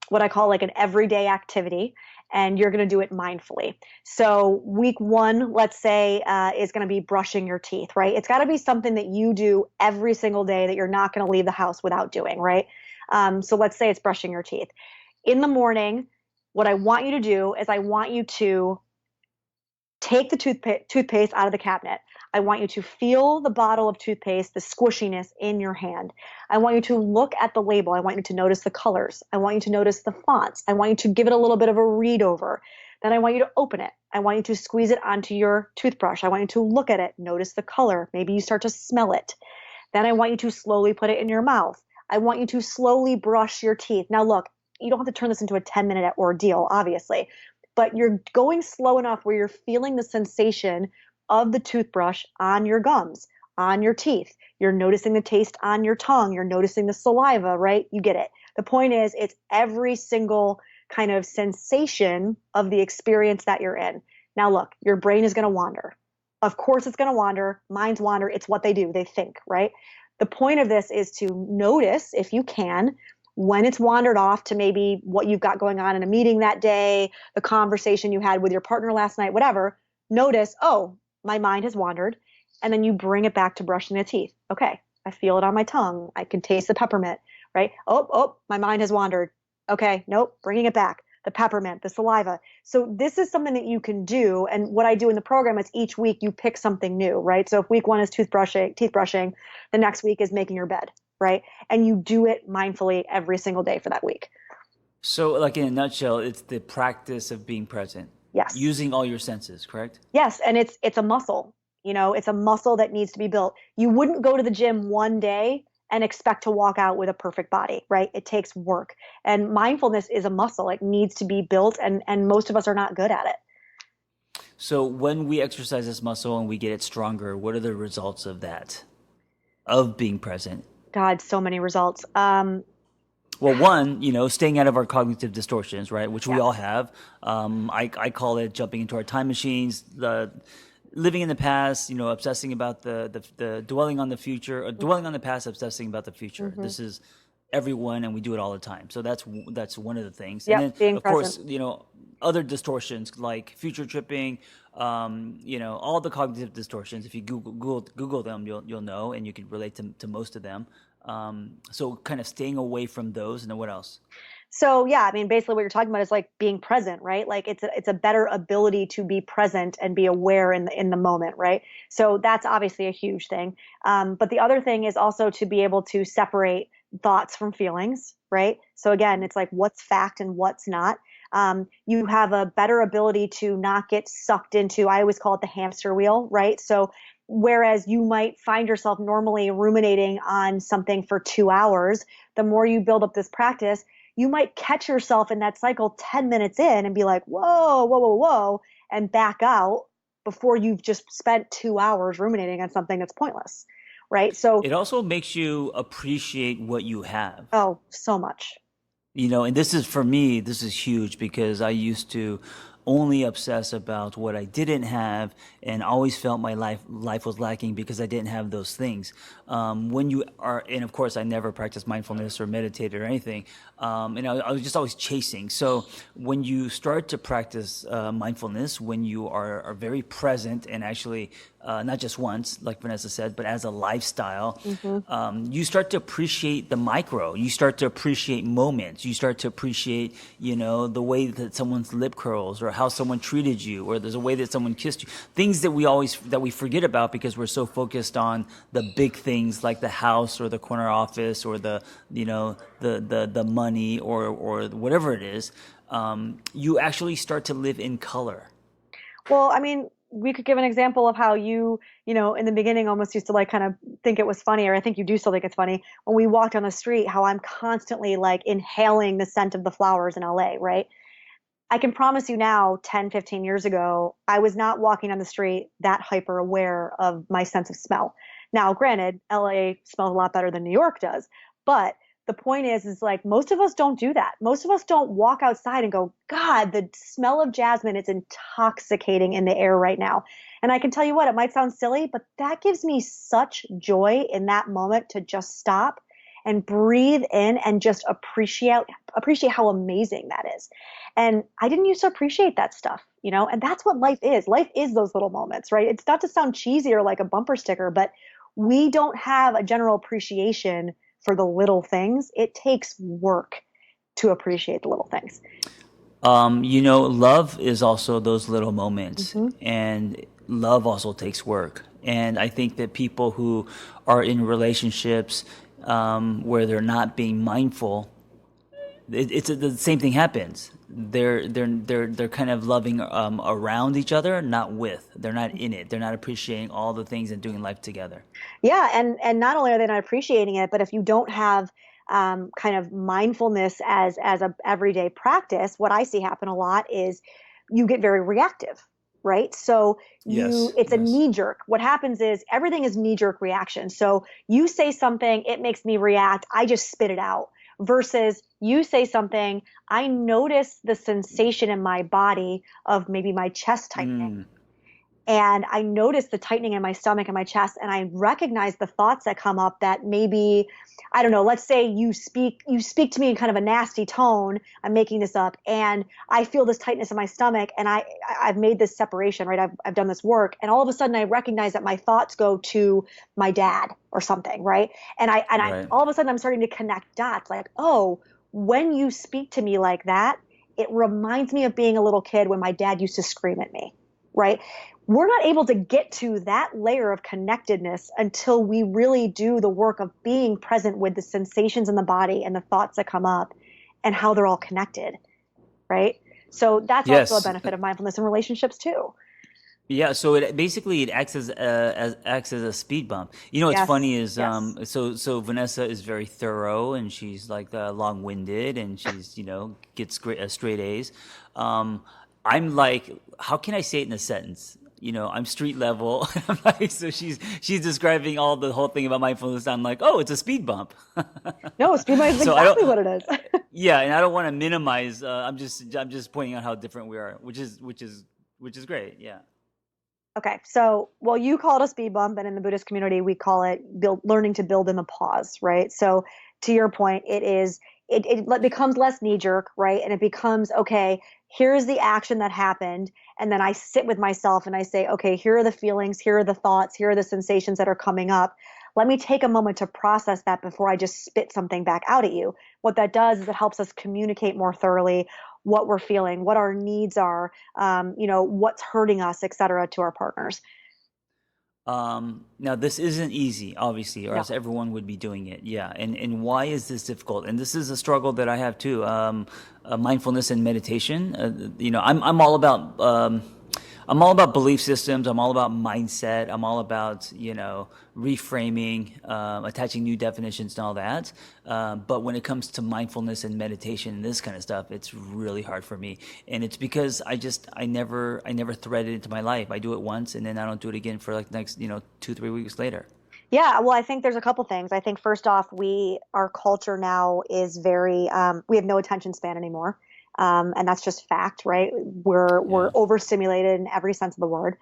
what I call like an everyday activity, and you're going to do it mindfully. So week one, let's say, is going to be brushing your teeth, right? It's got to be something that you do every single day that you're not going to leave the house without doing, right? So let's say it's brushing your teeth. In the morning, what I want you to do is I want you to take the toothpaste out of the cabinet. I want you to feel the bottle of toothpaste, the squishiness in your hand. I want you to look at the label. I want you to notice the colors. I want you to notice the fonts. I want you to give it a little bit of a read over. Then I want you to open it. I want you to squeeze it onto your toothbrush. I want you to look at it, notice the color. Maybe you start to smell it. Then I want you to slowly put it in your mouth. I want you to slowly brush your teeth. Now, look, you don't have to turn this into a 10-minute ordeal, obviously, but you're going slow enough where you're feeling the sensation of the toothbrush on your gums, on your teeth. You're noticing the taste on your tongue. You're noticing the saliva, right? You get it. The point is, it's every single kind of sensation of the experience that you're in. Now, look, your brain is going to wander. Of course, it's going to wander. Minds wander. It's what they do. They think, right? The point of this is to notice, if you can, when it's wandered off to maybe what you've got going on in a meeting that day, the conversation you had with your partner last night, whatever. Notice, oh, my mind has wandered. And then you bring it back to brushing the teeth. Okay, I feel it on my tongue. I can taste the peppermint, right? Oh, my mind has wandered. Okay, nope, bringing it back. The peppermint, the saliva. So this is something that you can do. And what I do in the program is each week you pick something new, right? So if week one is teeth brushing, the next week is making your bed, right? And you do it mindfully every single day for that week. So, like in a nutshell, it's the practice of being present. Yes. Using all your senses, correct? Yes, and it's a muscle. It's a muscle that needs to be built. You wouldn't go to the gym one day and expect to walk out with a perfect body, right? It takes work. And mindfulness is a muscle. It needs to be built, and most of us are not good at it. So when we exercise this muscle and we get it stronger, what are the results of that, of being present? God, so many results. Well, one, staying out of our cognitive distortions, right? Which we all have. I call it jumping into our time machines, living in the past, obsessing about the dwelling on the future, or dwelling on the past, obsessing about the future. Mm-hmm. This is everyone, and we do it all the time. So that's one of the things. Yep, and then, being of present. course, other distortions like future tripping, all the cognitive distortions. If you Google them, you'll know, and you can relate to most of them. So kind of staying away from those. And then what else? So yeah, I mean, basically what you're talking about is like being present, right? Like it's a better ability to be present and be aware in the moment, right? So that's obviously a huge thing. But the other thing is also to be able to separate thoughts from feelings, right? So again, it's like what's fact and what's not. You have a better ability to not get sucked into, I always call it the hamster wheel, right? So whereas you might find yourself normally ruminating on something for 2 hours, the more you build up this practice, you might catch yourself in that cycle 10 minutes in and be like, whoa, and back out before you've just spent 2 hours ruminating on something that's pointless, right? So it also makes you appreciate what you have. Oh, so much. And this is, for me, this is huge because I used to only obsess about what I didn't have and always felt my life was lacking because I didn't have those things. When you are, and of course I never practiced mindfulness or meditated or anything, and I was just always chasing. So when you start to practice mindfulness, when you are very present and actually not just once, like Vanessa said, but as a lifestyle, you start to appreciate the micro. You start to appreciate moments. You start to appreciate, the way that someone's lip curls or how someone treated you, or there's a way that someone kissed you. Things that we forget about because we're so focused on the big things like the house or the corner office or the money or whatever it is. You actually start to live in color. Well, I mean, we could give an example of how you in the beginning almost used to like kind of think it was funny, or I think you do still think it's funny when we walked on the street, how I'm constantly like inhaling the scent of the flowers in LA, right? I can promise you now, 10, 15 years ago, I was not walking on the street that hyper aware of my sense of smell. Now, granted, LA smells a lot better than New York does, but the point is like most of us don't do that. Most of us don't walk outside and go, God, the smell of jasmine is intoxicating in the air right now. And I can tell you what, it might sound silly, but that gives me such joy in that moment to just stop and breathe in and just appreciate how amazing that is. And I didn't used to appreciate that stuff, and that's what life is. Life is those little moments, right? It's not to sound cheesy or like a bumper sticker, but we don't have a general appreciation for the little things. It takes work to appreciate the little things. Love is also those little moments. Mm-hmm. And love also takes work. And I think that people who are in relationships where they're not being mindful, it's the same thing happens. They're kind of loving around each other, not with. They're not in it. They're not appreciating all the things and doing life together. Yeah, and not only are they not appreciating it, but if you don't have kind of mindfulness as a everyday practice, what I see happen a lot is you get very reactive, right? So Yes, it's a yes. knee jerk. What happens is everything is knee jerk reaction. So you say something, it makes me react. I just spit it out. Versus you say something, I notice the sensation in my body of maybe my chest tightening, Mm. and I notice the tightening in my stomach and my chest, and I recognize the thoughts that come up that maybe, I don't know, let's say you speak to me in kind of a nasty tone. I'm making this up, and I feel this tightness in my stomach, and I've made this separation, right? I've done this work, and all of a sudden I recognize that my thoughts go to my dad or something, right? And I Right. all of a sudden I'm starting to connect dots, like, oh, when you speak to me like that, it reminds me of being a little kid when my dad used to scream at me, right? We're not able to get to that layer of connectedness until we really do the work of being present with the sensations in the body and the thoughts that come up and how they're all connected, right? So that's also a Yes. benefit of mindfulness in relationships too. Yeah, so it acts as a speed bump. You know what's Yes, funny is yes. so Vanessa is very thorough and she's like long-winded and she's gets straight A's. I'm like, how can I say it in a sentence? I'm street level. I'm like, so she's describing the whole thing about mindfulness. I'm like, oh, it's a speed bump. No, speed mind is So I don't, exactly what it is. yeah, and I don't want to minimize. I'm just pointing out how different we are, which is great. Yeah. Okay, so well, you call it a speed bump, and in the Buddhist community, we call it learning to build in the pause, right? So, to your point, it becomes less knee jerk, right? And it becomes okay. Here's the action that happened, and then I sit with myself and I say, okay, here are the feelings, here are the thoughts, here are the sensations that are coming up. Let me take a moment to process that before I just spit something back out at you. What that does is it helps us communicate more thoroughly what we're feeling, what our needs are, what's hurting us, et cetera, to our partners. Now this isn't easy, obviously, or else No. everyone would be doing it. Yeah, and why is this difficult? And this is a struggle that I have too. Mindfulness and meditation. I'm all about belief systems. I'm all about mindset. I'm all about reframing, attaching new definitions and all that. But when it comes to mindfulness and meditation and this kind of stuff, it's really hard for me. And it's because I never thread it into my life. I do it once and then I don't do it again for like the next 2-3 weeks later. Yeah, well, I think there's a couple things. I think first off, our culture now is very, we have no attention span anymore. And that's just fact, right? We're Yeah. overstimulated in every sense of the word.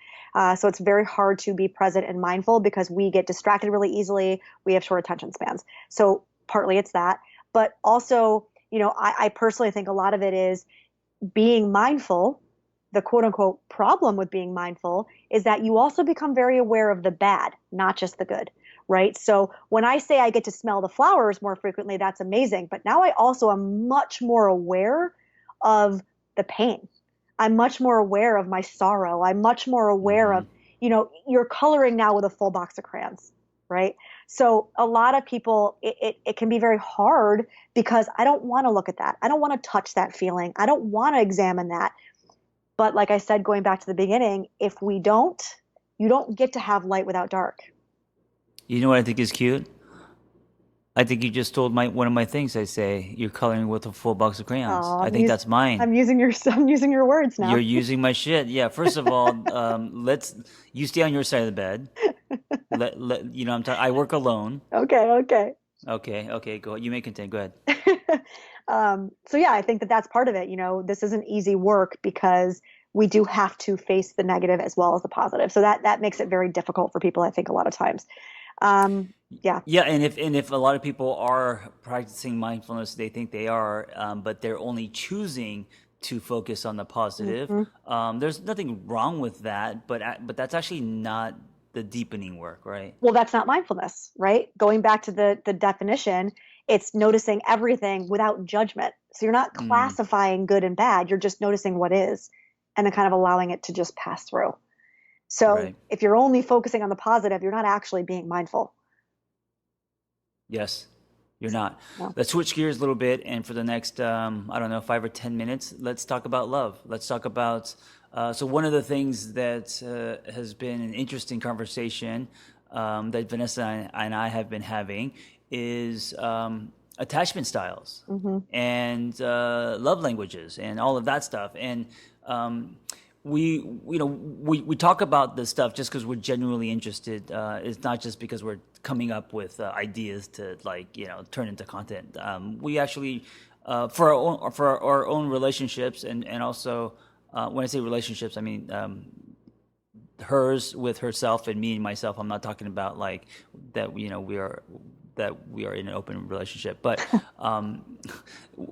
So it's very hard to be present and mindful because we get distracted really easily. We have short attention spans. So partly it's that, but also, I personally think a lot of it is being mindful. The quote unquote problem with being mindful is that you also become very aware of the bad, not just the good, right? So when I say I get to smell the flowers more frequently, that's amazing. But now I also am much more aware of the pain. I'm much more aware of my sorrow. I'm much more aware Hmm. of, you're coloring now with a full box of crayons, right? So a lot of people, it can be very hard because I don't want to look at that. I don't want to touch that feeling. I don't want to examine that. But like I said, going back to the beginning, if we don't, you don't get to have light without dark. You know what I think is cute? I think you just stole one of my things. I say you're coloring with a full box of crayons. Oh, I think that's mine. I'm using your I'm using your words You're now. using my shit. Yeah. First of all, let's you stay on your side of the bed. I'm talking. I work alone. Okay, okay. Okay. Okay. Go. You may continue. Go ahead. So yeah, I think that that's part of it. This isn't easy work because we do have to face the negative as well as the positive. So that makes it very difficult for people, I think, a lot of times. Yeah. Yeah, and if a lot of people are practicing mindfulness, they think they are, but they're only choosing to focus on the positive. Hmm. There's nothing wrong with that, but that's actually not the deepening work, right? Well, that's not mindfulness, right? Going back to the definition, it's noticing everything without judgment. So you're not Mm. classifying good and bad. You're just noticing what is and then kind of allowing it to just pass through. So Right. if you're only focusing on the positive, you're not actually being mindful. Yes, you're not. No. Let's switch gears a little bit, and for the next, I don't know, 5 or 10 minutes, let's talk about love. Let's talk about. So one of the things that has been an interesting conversation that Vanessa and I have been having is attachment styles Hmm. and love languages and all of that stuff. And um, we we talk about this stuff just because we're genuinely interested. It's not just because we're coming up with ideas to turn into content. We actually for our own relationships and also when I say relationships, I mean hers with herself and me and myself. I'm not talking about like that. We are in an open relationship, but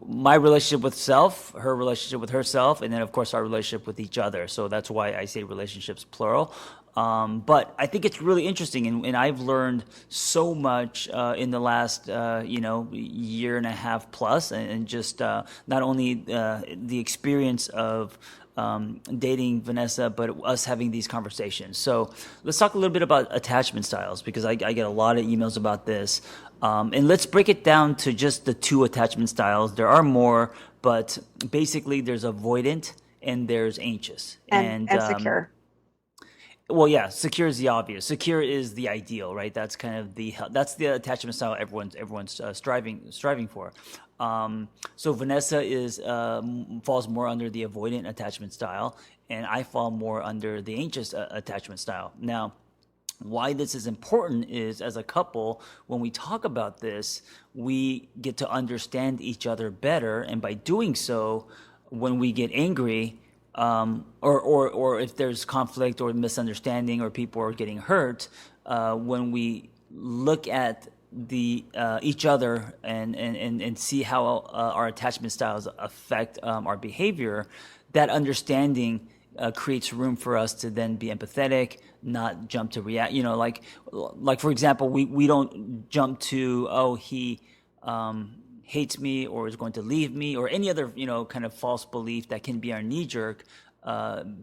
my relationship with self, her relationship with herself, and then of course our relationship with each other. So that's why I say relationships plural. But I think it's really interesting, and I've learned so much in the last year and a half plus, and just not only the experience of dating Vanessa, but us having these conversations. So let's talk a little bit about attachment styles because I get a lot of emails about this. And let's break it down to just the two attachment styles. There are more, but basically there's avoidant and there's anxious. And secure. Well, yeah, secure is the obvious. Secure is the ideal, right? That's kind of that's the attachment style everyone's striving for. So Vanessa is falls more under the avoidant attachment style, and I fall more under the anxious attachment style. Now, why this is important is as a couple, when we talk about this, we get to understand each other better, and by doing so, when we get angry or if there's conflict or misunderstanding or people are getting hurt, when we look at the each other and see how our attachment styles affect our behavior, that understanding creates room for us to then be empathetic, not jump to react. Like for example, we don't jump to he hates me or is going to leave me or any other kind of false belief that can be our knee jerk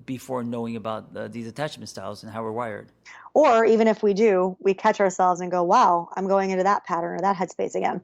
before knowing about these attachment styles and how we're wired. Or even if we do, we catch ourselves and go, wow, I'm going into that pattern or that headspace again.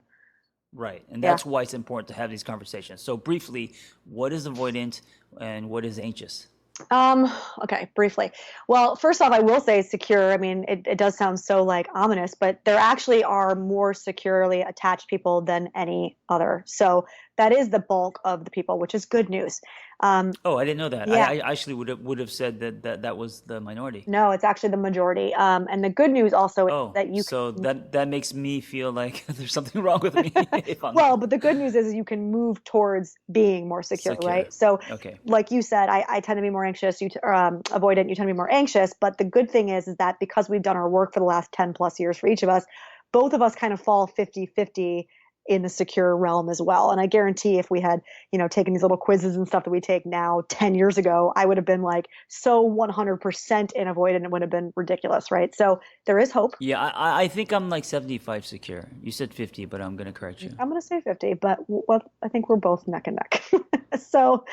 Right. And Yeah. that's why it's important to have these conversations. So briefly, what is avoidant and what is anxious? Um, okay, briefly. Well, first off, I will say secure. I mean, it does sound so like ominous, but there actually are more securely attached people than any other. So that is the bulk of the people, which is good news. Oh, I didn't know that. Yeah. I actually would have said that was the minority. No, it's actually the majority. And the good news also is Oh, that you so can, that makes me feel like there's something wrong with me if I'm well, but the good news is you can move towards being more secure, secure. right? So, Okay. like you said, I tend to be more anxious, avoidant, you tend to be more anxious. But the good thing is that because we've done our work for the last 10 plus years for each of us, both of us kind of fall 50-50 in the secure realm as well. And I guarantee if we had, taken these little quizzes and stuff that we take now 10 years ago, I would have been like so 100% in avoidant, it would have been ridiculous, right? So there is hope. Yeah, I think I'm like 75 secure. You said 50, but I'm gonna correct you. I'm going to say 50, but I think we're both neck and neck. So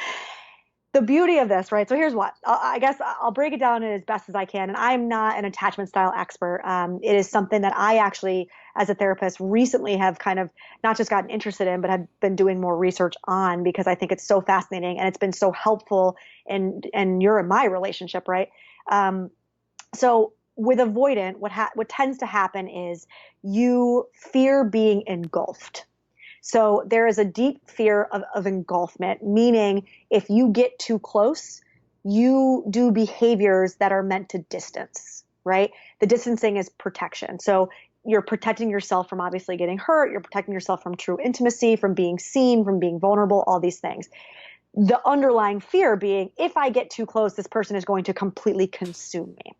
the beauty of this, right? So here's what I guess I'll break it down as best as I can. And I'm not an attachment style expert. It is something that I actually, as a therapist, recently have kind of not just gotten interested in, but have been doing more research on because I think it's so fascinating and it's been so helpful in your and my relationship, right? So with avoidant, what tends to happen is you fear being engulfed. So there is a deep fear of engulfment, meaning if you get too close, you do behaviors that are meant to distance, right? The distancing is protection. So you're protecting yourself from obviously getting hurt. You're protecting yourself from true intimacy, from being seen, from being vulnerable, all these things. The underlying fear being, if I get too close, this person is going to completely consume me.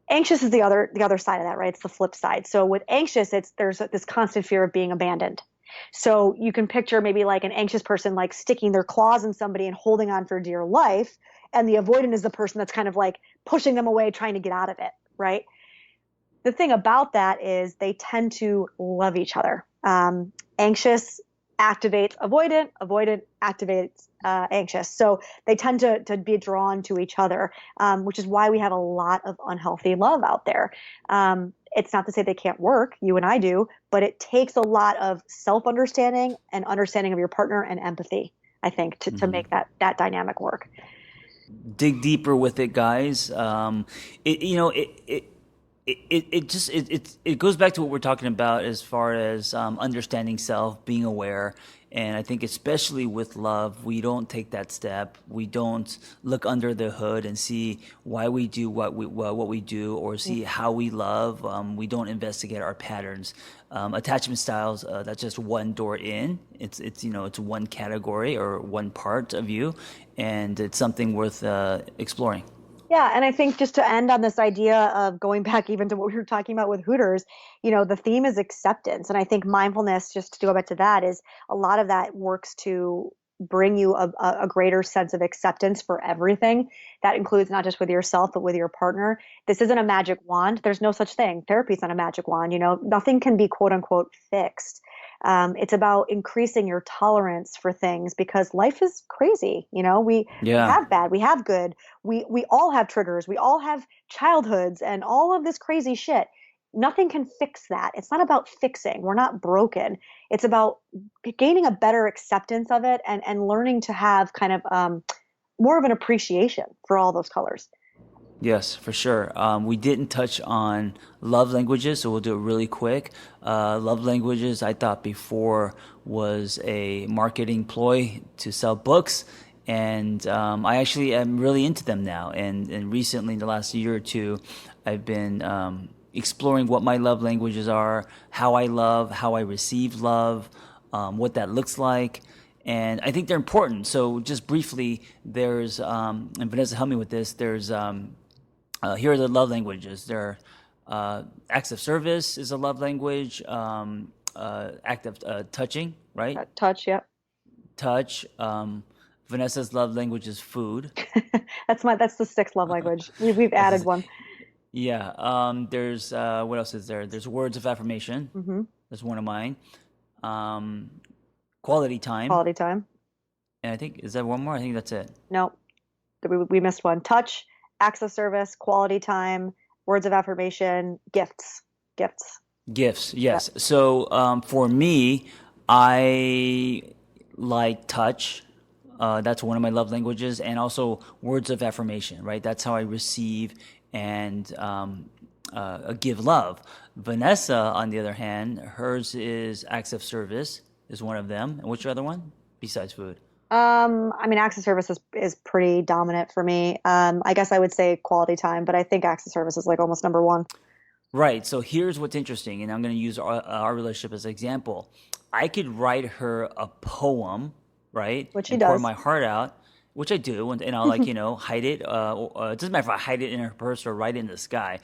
Anxious is the other side of that, right? It's the flip side. So with anxious, there's this constant fear of being abandoned. So you can picture maybe like an anxious person like sticking their claws in somebody and holding on for dear life. And the avoidant is the person that's kind of like pushing them away, trying to get out of it, right? The thing about that is they tend to love each other. Anxious activates avoidant, avoidant activates anxious. So they tend to be drawn to each other, which is why we have a lot of unhealthy love out there. It's not to say they can't work, you and I do, but it takes a lot of self-understanding and understanding of your partner and empathy, I think, to make that dynamic work. Dig deeper with it, guys. It you know it goes back to what we're talking about as far as understanding self, being aware, and I think especially with love, we don't take that step. We don't look under the hood and see why we do what we do, or see how we love. We don't investigate our patterns. Attachment styles, that's just one door in. It's one category or one part of you, and it's something worth exploring. Yeah, and I think just to end on this idea of going back even to what we were talking about with Hooters, the theme is acceptance. And I think mindfulness, just to go back to that, is a lot of that works to bring you a greater sense of acceptance for everything. That includes not just with yourself, but with your partner. This isn't a magic wand. There's no such thing. Therapy is not a magic wand. Nothing can be quote unquote fixed. It's about increasing your tolerance for things because life is crazy. We Yeah. have bad, we have good, we all have triggers, we all have childhoods, and all of this crazy shit. Nothing can fix that. It's not about fixing. We're not broken. It's about gaining a better acceptance of it and learning to have kind of more of an appreciation for all those colors. Yes, for sure. We didn't touch on love languages, so we'll do it really quick. Love languages, I thought before, was a marketing ploy to sell books, and I actually am really into them now. And recently, in the last year or two, I've been exploring what my love languages are, how I love, how I receive love, what that looks like. And I think they're important. So just briefly, and Vanessa help me with this, here are the love languages. There are acts of service is a love language. Act of touching, right? Touch, yeah. Touch. Vanessa's love language is food. That's the sixth love language. We've That's added his, one. yeah. There's what else is there? There's words of affirmation. Hmm. That's one of mine. Um, Quality time. Quality time. And I think is that one more? I think that's it. No, we missed one. Touch, acts of service, quality time, words of affirmation, gifts. Gifts. Gifts. Yeah. Yes. So for me, I like touch. That's one of my love languages, and also words of affirmation. Right. That's how I receive and give love. Vanessa, on the other hand, hers is acts of service is one of them. And what's your other one besides food? I mean, acts of service is pretty dominant for me. I guess I would say quality time, but I think acts of service is like almost number one. Right. So here's what's interesting, and I'm going to use our relationship as an example. I could write her a poem, right, Which he and pour does. my heart out, which I do, and I'll hide it. It doesn't matter if I hide it in her purse or write it in the sky.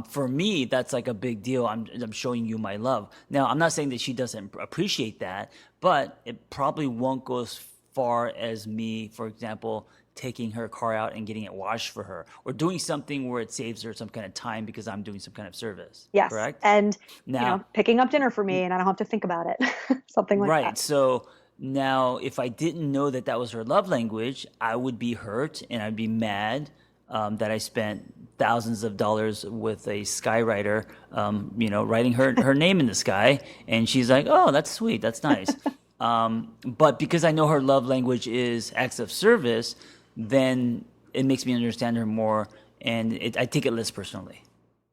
For me, that's like a big deal. I'm showing you my love. Now, I'm not saying that she doesn't appreciate that, but it probably won't go as far as me, for example, taking her car out and getting it washed for her, or doing something where it saves her some kind of time because I'm doing some kind of service. Yes. Correct? And, Now, picking up dinner for me and I don't have to think about it. Something like that. right. So now, if I didn't know that that was her love language, I would be hurt and I'd be mad that I spent thousands of dollars with a skywriter, writing her name in the sky, and she's like, "Oh, that's sweet. That's nice." But because I know her love language is acts of service, then it makes me understand her more, and I take it less personally.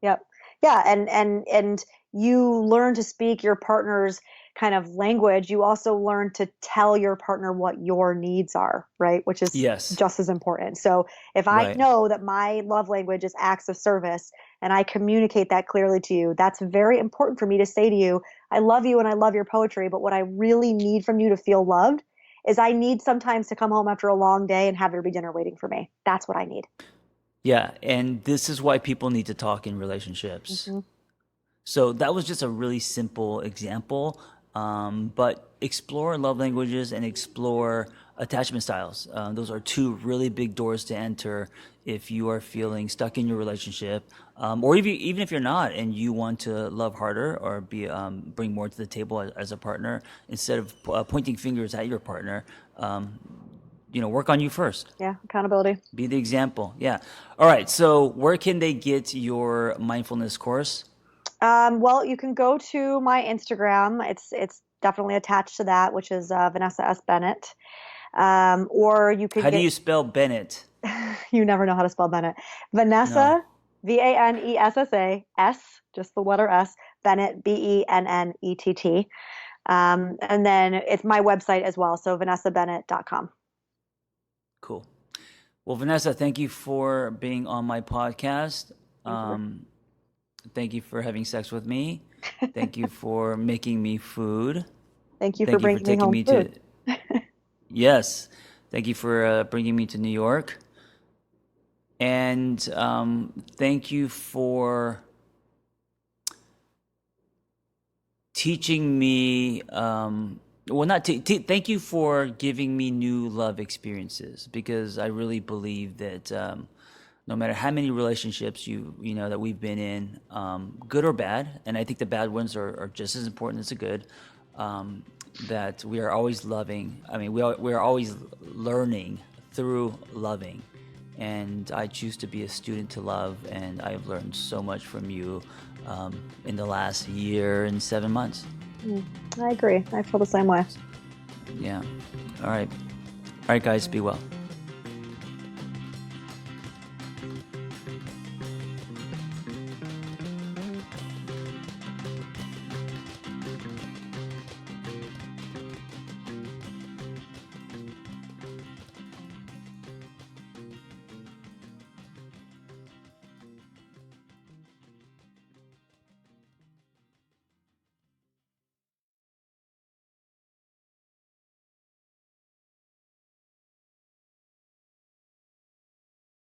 Yep. Yeah, and you learn to speak your partner's kind of language. You also learn to tell your partner what your needs are, right? Which is Yes. just as important. So if I Right. know that my love language is acts of service and I communicate that clearly to you, that's very important for me to say to you, I love you and I love your poetry, but what I really need from you to feel loved is I need sometimes to come home after a long day and have there be dinner waiting for me. That's what I need. Yeah, and this is why people need to talk in relationships. Hmm. So that was just a really simple example, but explore love languages and explore attachment styles. Those are two really big doors to enter if you are feeling stuck in your relationship, or even if you're not and you want to love harder or bring more to the table as a partner instead of pointing fingers at your partner. Work on you first. Yeah, accountability. Be the example. Yeah. All right. So where can they get your mindfulness course? Well, you can go to my Instagram. It's definitely attached to that, which is Vanesa S. Bennett. Or you could How do get, you spell Bennett? you never know how to spell Bennett. No. Vanessa, Vanessa, S, just the letter S, Bennett, Bennett. And then it's my website as well, so vanessabennett.com. Cool. Well, Vanessa, thank you for being on my podcast. Thank you for having sex with me. Thank you for making me food. Thank you for Thank you for bringing me taking home me food. to. Yes. Thank you for bringing me to New York. And thank you for teaching me. Thank you for giving me new love experiences, because I really believe that no matter how many relationships that we've been in, good or bad, and I think the bad ones are just as important as the good, that we are always loving. I mean, we are always learning through loving. And I choose to be a student to love, and I've learned so much from you in the last year and 7 months. I agree. I feel the same way. Yeah. All right. All right, guys, be well.